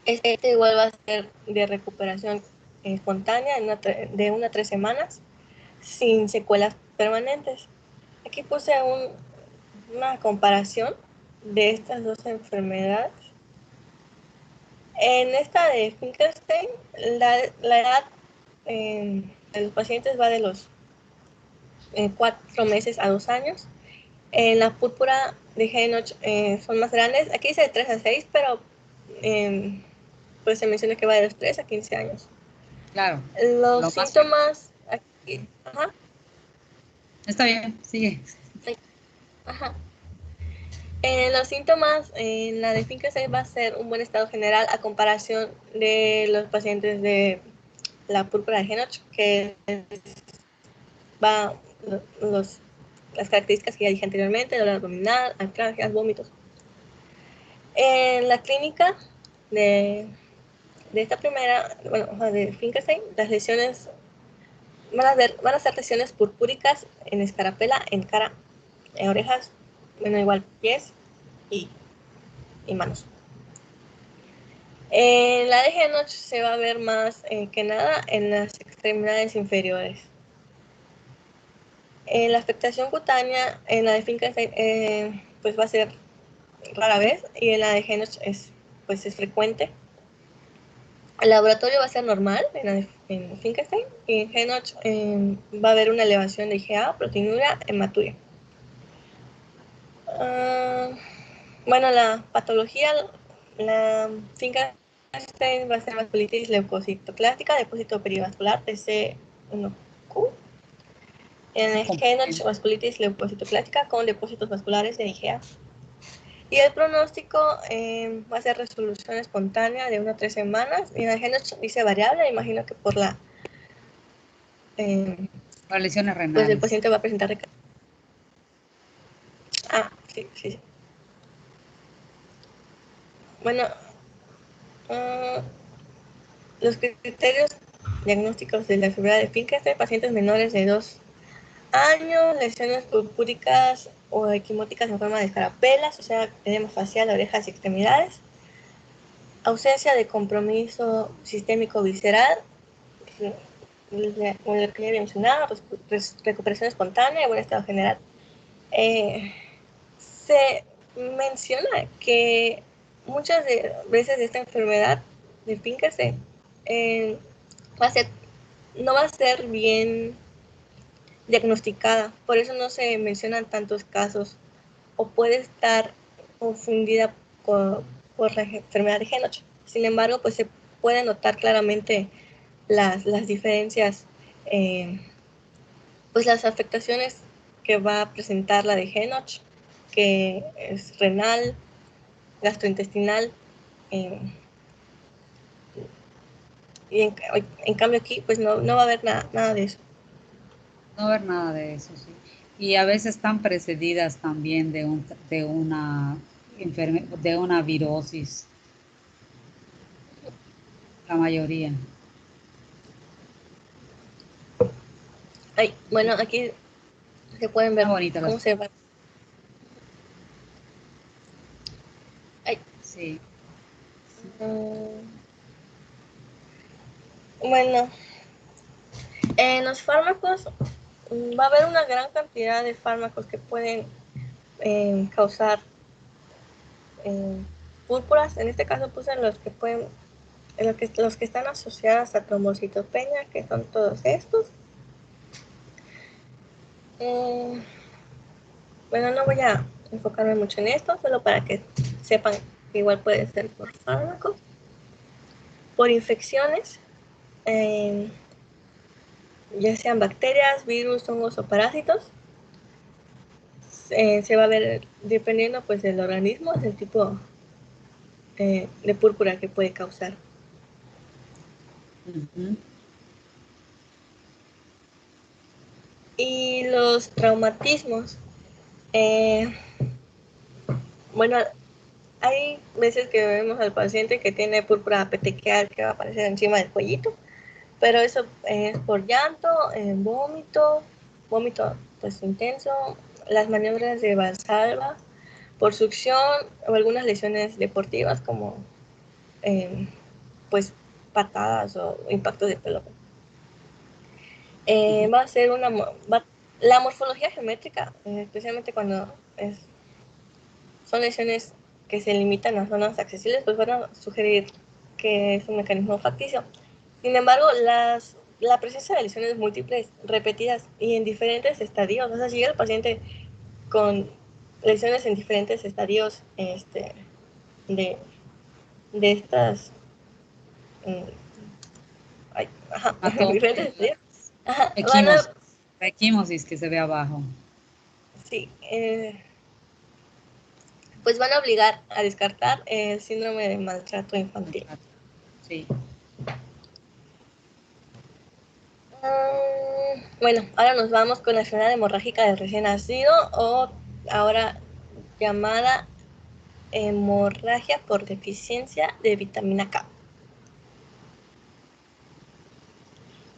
Este igual va a ser de recuperación espontánea de 1 a 3 semanas, sin secuelas permanentes. Aquí puse una comparación de estas dos enfermedades. En esta de Finkelstein, la edad de los pacientes va de los 4 meses a 2 años. En la púrpura de Henoch son más grandes. Aquí dice de 3 a 6, pero pues se menciona que va de los 3 a 15 años. Claro. Los síntomas... Aquí, ajá. Está bien, sigue. Ajá. Los síntomas en la de Finkelstein va a ser un buen estado general a comparación de los pacientes de la púrpura de Henoch, que va las características que ya dije anteriormente: dolor abdominal, artralgias, vómitos. En la clínica de esta primera, bueno, de Finkelstein, las lesiones van a ser lesiones purpúricas en escarapela, en cara, en orejas, bueno, igual pies y manos. En la de Henoch se va a ver más que nada en las extremidades inferiores. En la afectación cutánea, en la de Finkelstein, pues va a ser rara vez, y en la de Henoch es frecuente. El laboratorio va a ser normal en Finkelstein, y en Henoch va a haber una elevación de IgA, proteinuria, hematuria. Bueno, la patología, la Finkelstein va a ser vasculitis leucocitoclástica, depósito perivascular TC1Q. En el Henoch, vasculitis leucocitoclástica con depósitos vasculares de IgA. Y el pronóstico va a ser resolución espontánea de 1 a 3 semanas. Y en el Henoch dice variable, imagino que por la... Para lesiones renales. Pues el paciente va a presentar... sí. Bueno, los criterios diagnósticos de la enfermedad de Finkelstein: pacientes menores de 2 años, lesiones purpúricas o equimóticas en forma de escarapelas, o sea, edema facial, orejas y extremidades, ausencia de compromiso sistémico visceral, como lo que ya había mencionado, recuperación espontánea y buen estado general. Se menciona que muchas veces esta enfermedad de Finkelstein va a ser no va a ser bien diagnosticada, por eso no se mencionan tantos casos, o puede estar confundida por la enfermedad de Henoch. Sin embargo, pues se pueden notar claramente las diferencias, pues las afectaciones que va a presentar la de Henoch, que es renal, gastrointestinal, y en cambio aquí pues no va a haber nada de eso. No va a haber nada de eso, sí. Y a veces están precedidas también de una virosis, la mayoría. Ay, bueno, aquí se pueden ver Bonita cómo se va. Ay. Sí. Bueno, en los fármacos va a haber una gran cantidad de fármacos que pueden causar púrpuras. En este caso puse los que pueden, los que están asociados a trombocitopenia, que son todos estos. Bueno, no voy a enfocarme mucho en esto, solo para que sepan que igual puede ser por fármacos, por infecciones, ya sean bacterias, virus, hongos o parásitos. Se va a ver dependiendo pues del organismo, del tipo de púrpura que puede causar. Y los traumatismos, bueno, hay veces que vemos al paciente que tiene púrpura petequial que va a aparecer encima del cuellito, pero eso es por llanto, vómito pues intenso, las maniobras de Valsalva, por succión o algunas lesiones deportivas como pues patadas o impactos de pelota. Va a ser la morfología geométrica, especialmente cuando son lesiones que se limitan a zonas accesibles, pues van a sugerir que es un mecanismo facticio. Sin embargo, la presencia de lesiones múltiples, repetidas y en diferentes estadios, o sea, si llega el paciente con lesiones en diferentes estadios de estas diferentes estadios, equimosis que se ve abajo. Sí, pues van a obligar a descartar el síndrome de maltrato infantil. Sí. Bueno, ahora nos vamos con la enfermedad hemorrágica del recién nacido, o ahora llamada hemorragia por deficiencia de vitamina K.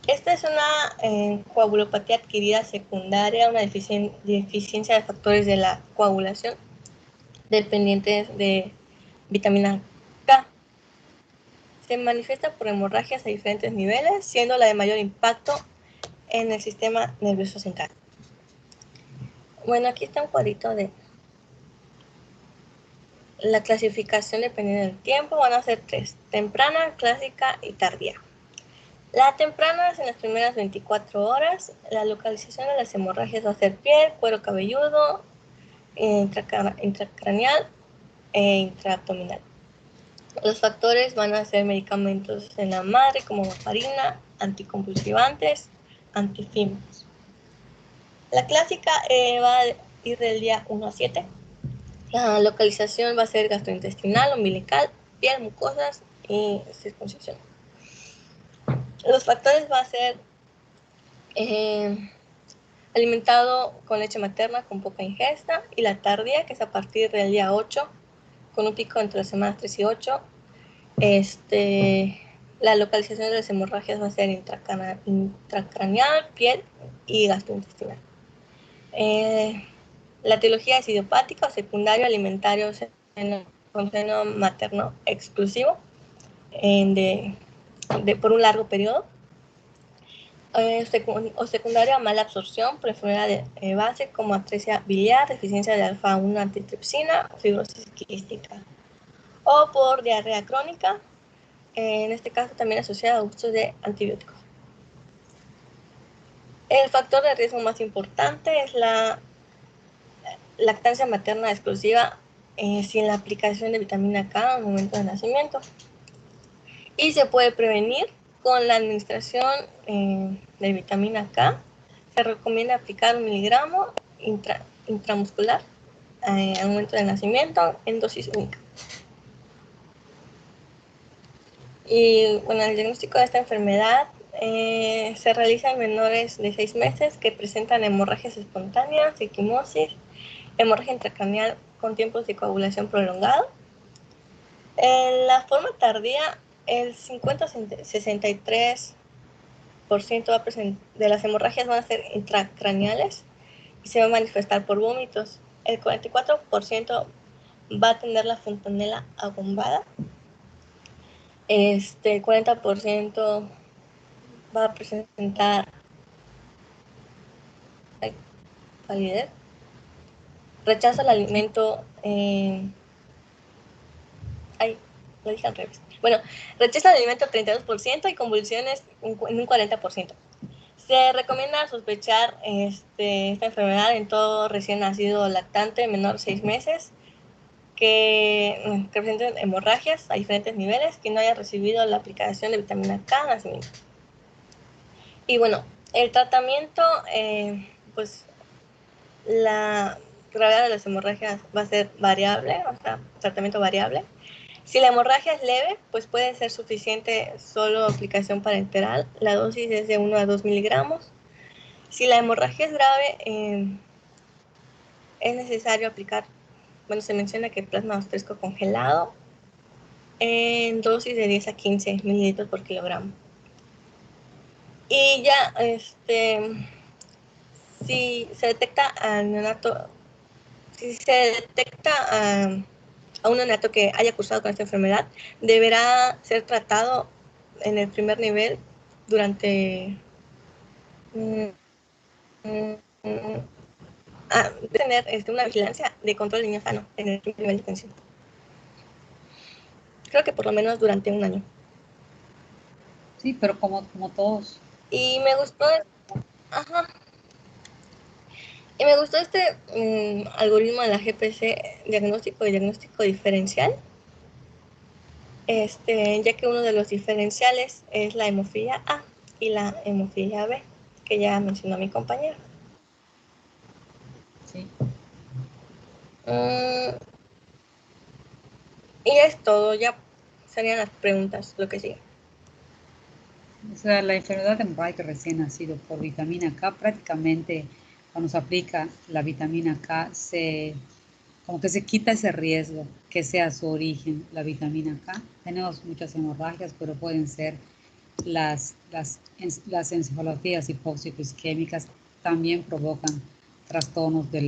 Esta es una coagulopatía adquirida secundaria, una deficiencia de factores de la coagulación dependientes de vitamina K. Se manifiesta por hemorragias a diferentes niveles, siendo la de mayor impacto en el sistema nervioso central. Bueno, aquí está un cuadrito de la clasificación dependiendo del tiempo. Van a ser 3: temprana, clásica y tardía. La temprana es en las primeras 24 horas. La localización de las hemorragias va a ser piel, cuero cabelludo, intracraneal e intraabdominal. Los factores van a ser medicamentos en la madre como warfarina, anticonvulsivantes, antifímicos. La clásica va a ir del día 1 a 7. La localización va a ser gastrointestinal, umbilical, piel, mucosas y circuncisión. Los factores va a ser alimentado con leche materna con poca ingesta, y la tardía, que es a partir del día 8, con un pico entre las semanas 3 y 8. La localización de las hemorragias va a ser intracraneal, piel y gastrointestinal. La etiología es idiopática o secundario alimentario con seno materno exclusivo por un largo periodo. O secundario a mala absorción por enfermedad de base como atresia biliar, deficiencia de alfa-1 antitripsina, fibrosis quística. O por diarrea crónica, en este caso también asociada a uso de antibióticos. El factor de riesgo más importante es la lactancia materna exclusiva sin la aplicación de vitamina K al momento de nacimiento. Y se puede prevenir con la administración de vitamina K. Se recomienda aplicar 1 miligramo intramuscular al momento del nacimiento en dosis única. Y bueno, el diagnóstico de esta enfermedad se realiza en menores de 6 meses que presentan hemorragias espontáneas, equimosis, hemorragia intracraneal con tiempos de coagulación prolongado. En la forma tardía, el 50-63% de las hemorragias van a ser intracraneales y se va a manifestar por vómitos. El 44% va a tener la fontanela abombada. El 40% va a presentar palidez. Rechaza el alimento. Lo dije al revés. Bueno, rechaza el alimento 32% y convulsiones en un 40%. Se recomienda sospechar esta enfermedad en todo recién nacido lactante menor de 6 meses que presenten hemorragias a diferentes niveles, que no haya recibido la aplicación de vitamina K al nacimiento. Y bueno, el tratamiento, pues la gravedad de las hemorragias va a ser variable, o sea, tratamiento variable. Si la hemorragia es leve, pues puede ser suficiente solo aplicación parenteral. La dosis es de 1 a 2 miligramos. Si la hemorragia es grave, es necesario aplicar, bueno, se menciona que plasma fresco congelado en dosis de 10 a 15 mililitros por kilogramo. Y ya, si se detecta al neonato, si se detecta a un neonato que haya cursado con esta enfermedad, deberá ser tratado en el primer nivel durante tener una vigilancia de control de niño sano en el primer nivel de atención. Creo que por lo menos durante 1 año. Sí, pero como todos. Y me gustó, ajá. Y me gustó este algoritmo de la GPC, diagnóstico y diagnóstico diferencial, ya que uno de los diferenciales es la hemofilia A y la hemofilia B, que ya mencionó mi compañero. Sí. Y es todo, ya serían las preguntas, lo que sigue. O sea, la enfermedad hemorrágica recién nacido por vitamina K, prácticamente cuando se aplica la vitamina K, como que se quita ese riesgo que sea su origen la vitamina K. Tenemos muchas hemorragias, pero pueden ser las encefalopatías hipóxico-isquémicas, también provocan trastornos de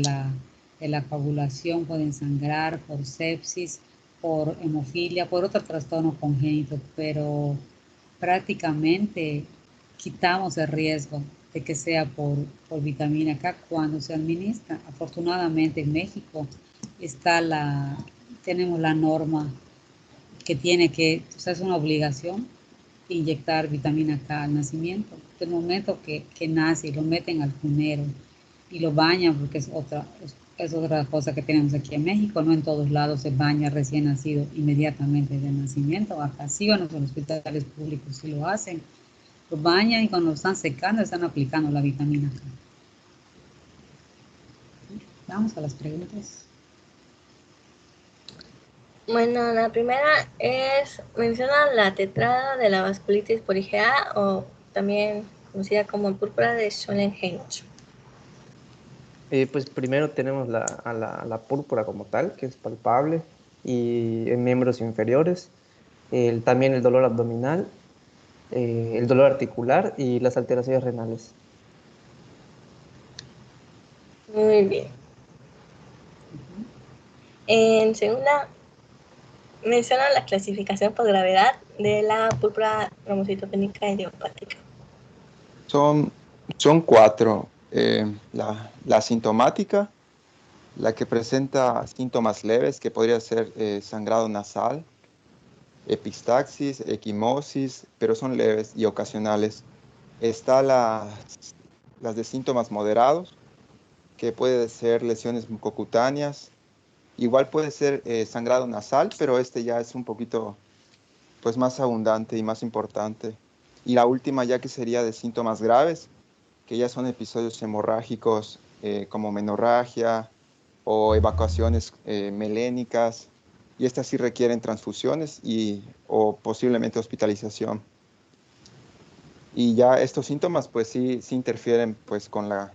la coagulación, pueden sangrar por sepsis, por hemofilia, por otro trastorno congénito, pero prácticamente quitamos el riesgo de que sea por vitamina K cuando se administra. Afortunadamente en México tenemos la norma que tiene que, o sea, es una obligación inyectar vitamina K al nacimiento. Del momento que nace y lo meten al cunero y lo bañan, porque es otra cosa que tenemos aquí en México, no en todos lados se baña recién nacido inmediatamente del nacimiento. Acá sí, en los hospitales públicos sí lo hacen, lo bañan y cuando lo están secando están aplicando la vitamina K. Vamos a las preguntas. Bueno, la primera es, menciona la tetrada de la vasculitis por IgA o también conocida como púrpura de Schoenen-Heinrich. Pues primero tenemos la púrpura como tal, que es palpable, y en miembros inferiores, también el dolor abdominal, el dolor articular y las alteraciones renales. Muy bien. En segunda, menciona la clasificación por gravedad de la púrpura trombocitopénica idiopática. Son 4. La sintomática, la que presenta síntomas leves, que podría ser sangrado nasal, epistaxis, equimosis, pero son leves y ocasionales. Está la las de síntomas moderados, que puede ser lesiones mucocutáneas. Igual puede ser sangrado nasal, pero este ya es un poquito pues, más abundante y más importante. Y la última ya que sería de síntomas graves, que ya son episodios hemorrágicos como menorragia o evacuaciones melénicas, y estas sí requieren transfusiones o posiblemente hospitalización. Y ya estos síntomas pues sí interfieren pues con la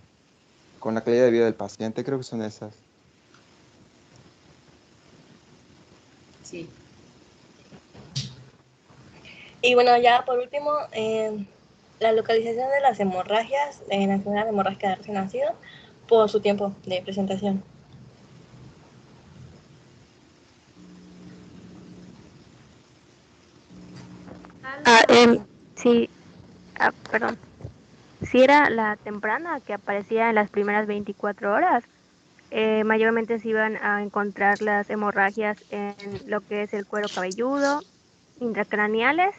calidad de vida del paciente, creo que son esas. Sí. Y bueno, ya por último, la localización de las hemorragias en la enfermedad hemorrágica de recién nacido por su tiempo de presentación. Sí, perdón. Si era la temprana que aparecía en las primeras 24 horas, mayormente se iban a encontrar las hemorragias en lo que es el cuero cabelludo, intracraneales,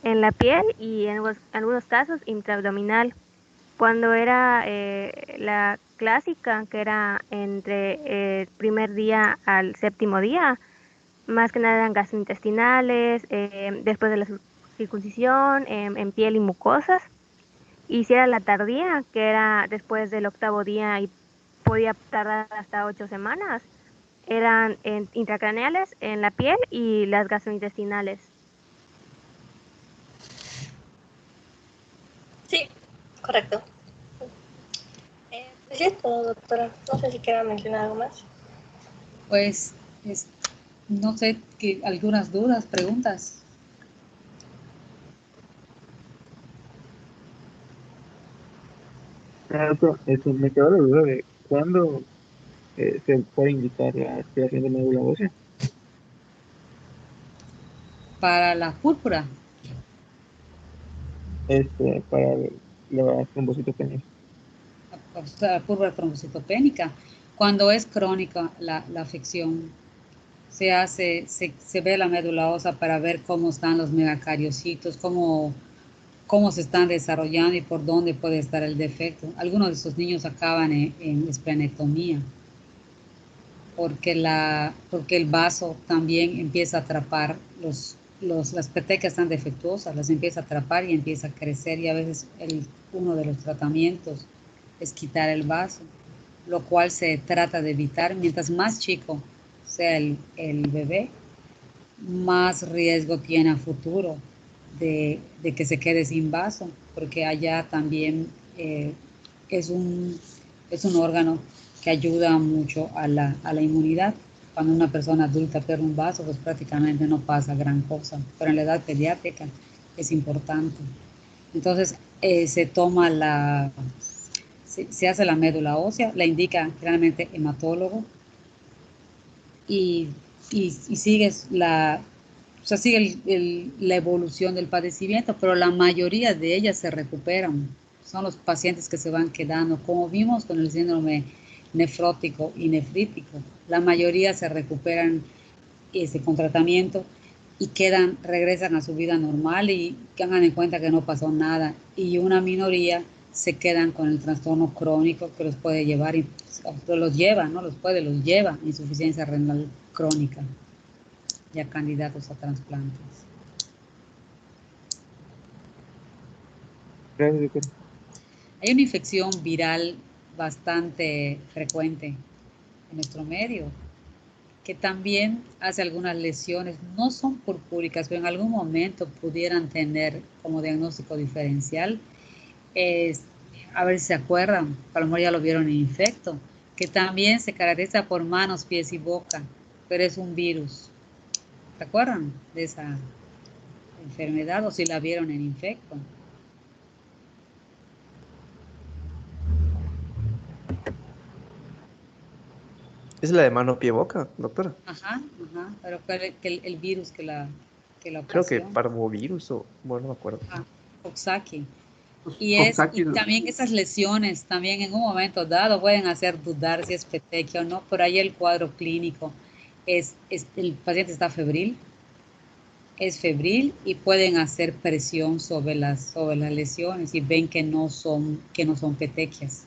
en la piel y en algunos casos intraabdominal. Cuando era la clásica, que era entre el primer día al séptimo día, más que nada eran gastrointestinales, después de la circuncisión, en piel y mucosas. Y si era la tardía, que era después del octavo día y podía tardar hasta 8 semanas, eran intracraneales en la piel y las gastrointestinales. Sí, correcto. Pues sí es todo, doctora. No sé si quiera mencionar algo más. Pues, no sé, algunas dudas, preguntas. Doctor, me quedó la duda de cuándo se puede indicar la aspiración de médula ósea. Para la púrpura, Para la trombocitopenia. o sea, la púrpura trombocitopénica, cuando es crónica la afección, se ve la médula ósea para ver cómo están los megacariocitos, cómo se están desarrollando y por dónde puede estar el defecto. Algunos de estos niños acaban en esplenectomía, porque el vaso también empieza a atrapar las petecas están defectuosas, las empieza a atrapar y empieza a crecer, y a veces uno de los tratamientos es quitar el vaso, lo cual se trata de evitar. Mientras más chico sea el bebé, más riesgo tiene a futuro de que se quede sin vaso, porque allá también es un, es un órgano que ayuda mucho a la inmunidad. Cuando una persona adulta pierde un vaso, pues prácticamente no pasa gran cosa, pero en la edad pediátrica es importante. Entonces se hace la médula ósea, la indica generalmente hematólogo, y, y sigues o sea, sigue la evolución del padecimiento, pero la mayoría de ellas se recuperan. Son los pacientes que se van quedando, como vimos con el síndrome nefrótico y nefrítico. La mayoría se recuperan con tratamiento y regresan a su vida normal y hagan en cuenta que no pasó nada. Y una minoría se quedan con el trastorno crónico que los puede llevar, los lleva insuficiencia renal crónica, ya candidatos a trasplantes. Gracias, doctor. Hay una infección viral bastante frecuente en nuestro medio, que también hace algunas lesiones, no son purpúricas, pero en algún momento pudieran tener como diagnóstico diferencial. A ver si se acuerdan, a lo mejor ya lo vieron en Infecto, que también se caracteriza por manos, pies y boca, pero es un virus. ¿Se acuerdan de esa enfermedad o si la vieron en Infecto? ¿Es la de mano, pie, boca, doctora? Ajá, pero que el virus que la Creo que ocasiona. parvovirus o... Bueno, no me acuerdo. Coxsackie. Y Coxsackie, también esas lesiones, también en un momento dado pueden hacer dudar si es petequia o no, pero ahí el cuadro clínico el paciente está febril, es febril y pueden hacer presión sobre las lesiones y ven que no son petequias.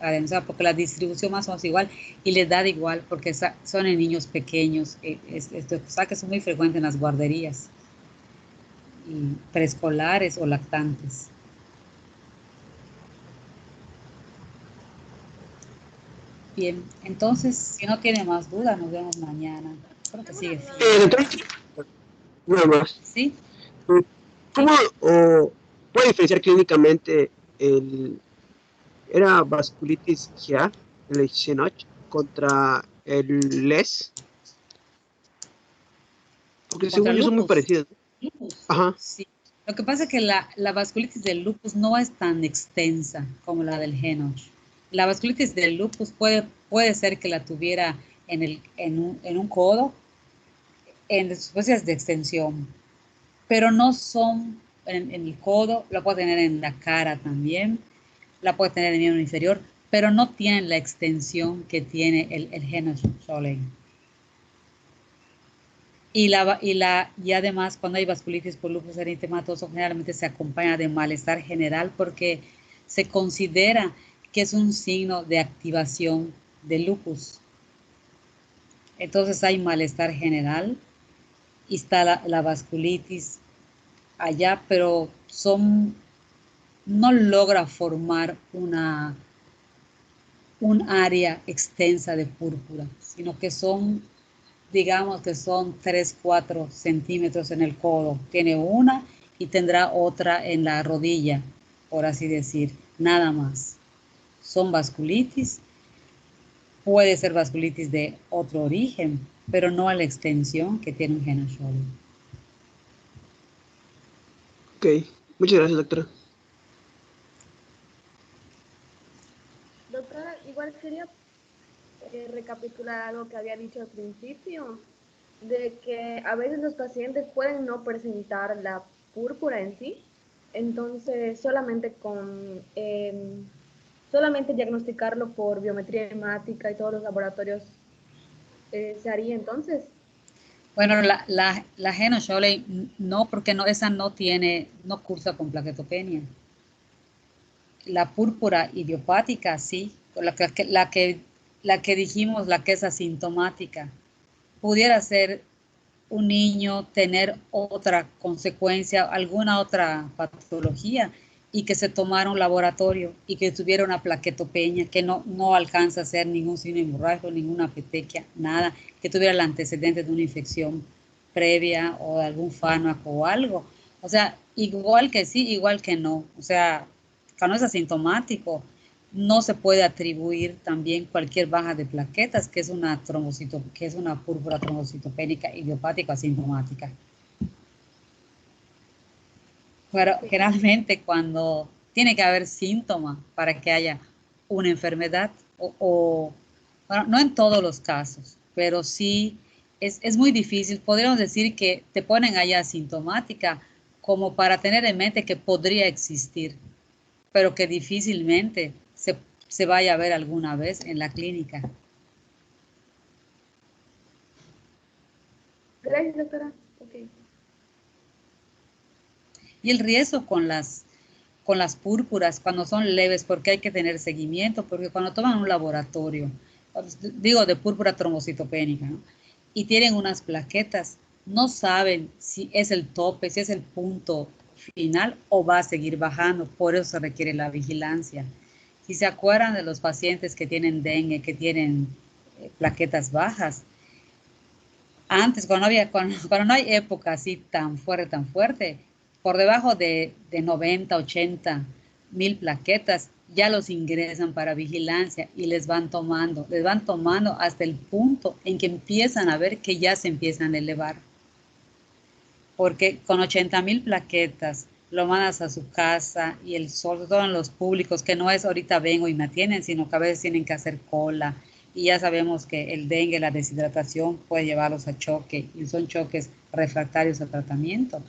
O sea, porque la distribución más o menos igual y les da igual porque son en niños pequeños. Esto que es muy frecuente en las guarderías y preescolares o lactantes. Bien, entonces, si no tiene más dudas, nos vemos mañana. Creo que sigue doctora, nada más. ¿Sí? ¿Cómo puede diferenciar clínicamente era vasculitis GA, el Shenoch, contra el LES? Porque según yo son muy parecidos. Lupus. Ajá. Sí. Lo que pasa es que la vasculitis del lupus no es tan extensa como la del Henoch. La vasculitis del lupus puede ser que la tuviera en un codo, en especies de extensión, pero no son en el codo, la puede tener en la cara también, la puede tener en el miembro inferior, pero no tienen la extensión que tiene el Henoch-Schönlein. Y además, cuando hay vasculitis por lupus eritematoso, generalmente se acompaña de malestar general porque se considera que es un signo de activación del lupus. Entonces hay malestar general y está la vasculitis allá, pero no logra formar un área extensa de púrpura, sino que digamos que son 3, 4 centímetros en el codo. Tiene una y tendrá otra en la rodilla, por así decir, nada más. Son vasculitis. Puede ser vasculitis de otro origen, pero no a la extensión que tiene un Henoch-Schönlein. Ok, muchas gracias, doctora. Doctora, igual quería recapitular algo que había dicho al principio, de que a veces los pacientes pueden no presentar la púrpura en sí, entonces solamente solamente diagnosticarlo por biometría hemática y todos los laboratorios se haría entonces. Bueno, la Henoch-Schönlein no, porque esa no cursa con plaquetopenia. La púrpura idiopática, sí, la que dijimos, la que es asintomática. Pudiera ser un niño tener otra consecuencia, alguna otra patología, y que se tomara un laboratorio y que tuviera una plaquetopenia que no alcanza a ser ningún signo hemorrágico, ninguna petequia, nada, que tuviera el antecedente de una infección previa o de algún fármaco o algo. O sea, igual que sí, igual que no. O sea, cuando es asintomático, no se puede atribuir también cualquier baja de plaquetas, que es una púrpura trombocitopénica idiopática asintomática. Pero generalmente cuando tiene que haber síntomas para que haya una enfermedad, bueno, no en todos los casos, pero sí es muy difícil. Podríamos decir que te ponen allá asintomática como para tener en mente que podría existir, pero que difícilmente se vaya a ver alguna vez en la clínica. Gracias, doctora. Okay. Y el riesgo con las púrpuras cuando son leves, porque hay que tener seguimiento, porque cuando toman un laboratorio, digo de púrpura trombocitopénica, ¿no? Y tienen unas plaquetas, no saben si es el tope, si es el punto final o va a seguir bajando, por eso se requiere la vigilancia. Si se acuerdan de los pacientes que tienen dengue, que tienen plaquetas bajas, antes, cuando no hay época así tan fuerte, por debajo de 90, 80 mil plaquetas, ya los ingresan para vigilancia y les van tomando hasta el punto en que empiezan a ver que ya se empiezan a elevar. Porque con 80 mil plaquetas lo mandas a su casa y sobre todo en los públicos, que no es ahorita vengo y me atienden, sino que a veces tienen que hacer cola. Y ya sabemos que el dengue, la deshidratación puede llevarlos a choque y son choques refractarios al tratamiento.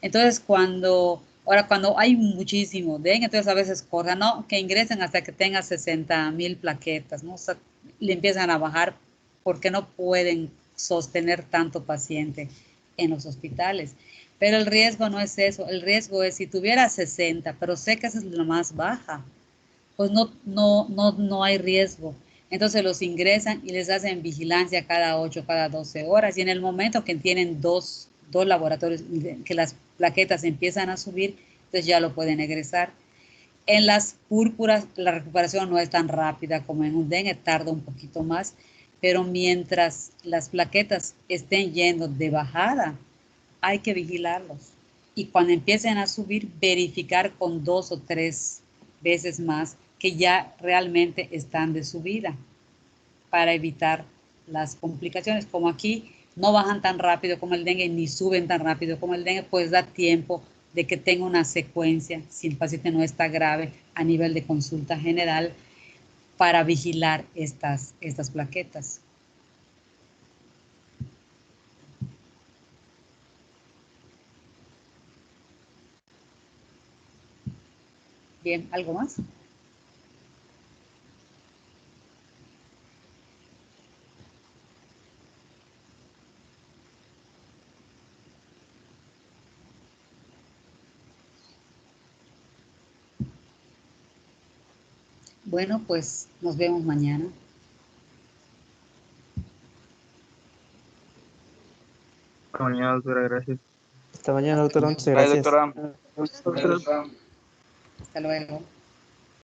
Entonces, cuando hay muchísimo dengue, entonces a veces cortan, no, que ingresen hasta que tenga 60 mil plaquetas, ¿no? O sea, le empiezan a bajar porque no pueden sostener tanto paciente en los hospitales. Pero el riesgo no es eso, el riesgo es si tuviera 60, pero sé que esa es la más baja, pues no hay riesgo. Entonces los ingresan y les hacen vigilancia cada 8, cada 12 horas. Y en el momento que tienen dos laboratorios, que las plaquetas empiezan a subir, entonces ya lo pueden egresar. En las púrpuras la recuperación no es tan rápida como en un dengue, tarda un poquito más, pero mientras las plaquetas estén yendo de bajada, hay que vigilarlos. Y cuando empiecen a subir, verificar con 2 o 3 veces más que ya realmente están de subida para evitar las complicaciones. Como aquí no bajan tan rápido como el dengue ni suben tan rápido como el dengue, pues da tiempo de que tenga una secuencia, si el paciente no está grave, a nivel de consulta general, para vigilar estas plaquetas. Bien, ¿algo más? Bueno, pues nos vemos mañana. Hasta mañana, doctora, gracias. Hasta mañana, doctora. Muchas Bye, gracias. doctora. Doctora. Hasta luego.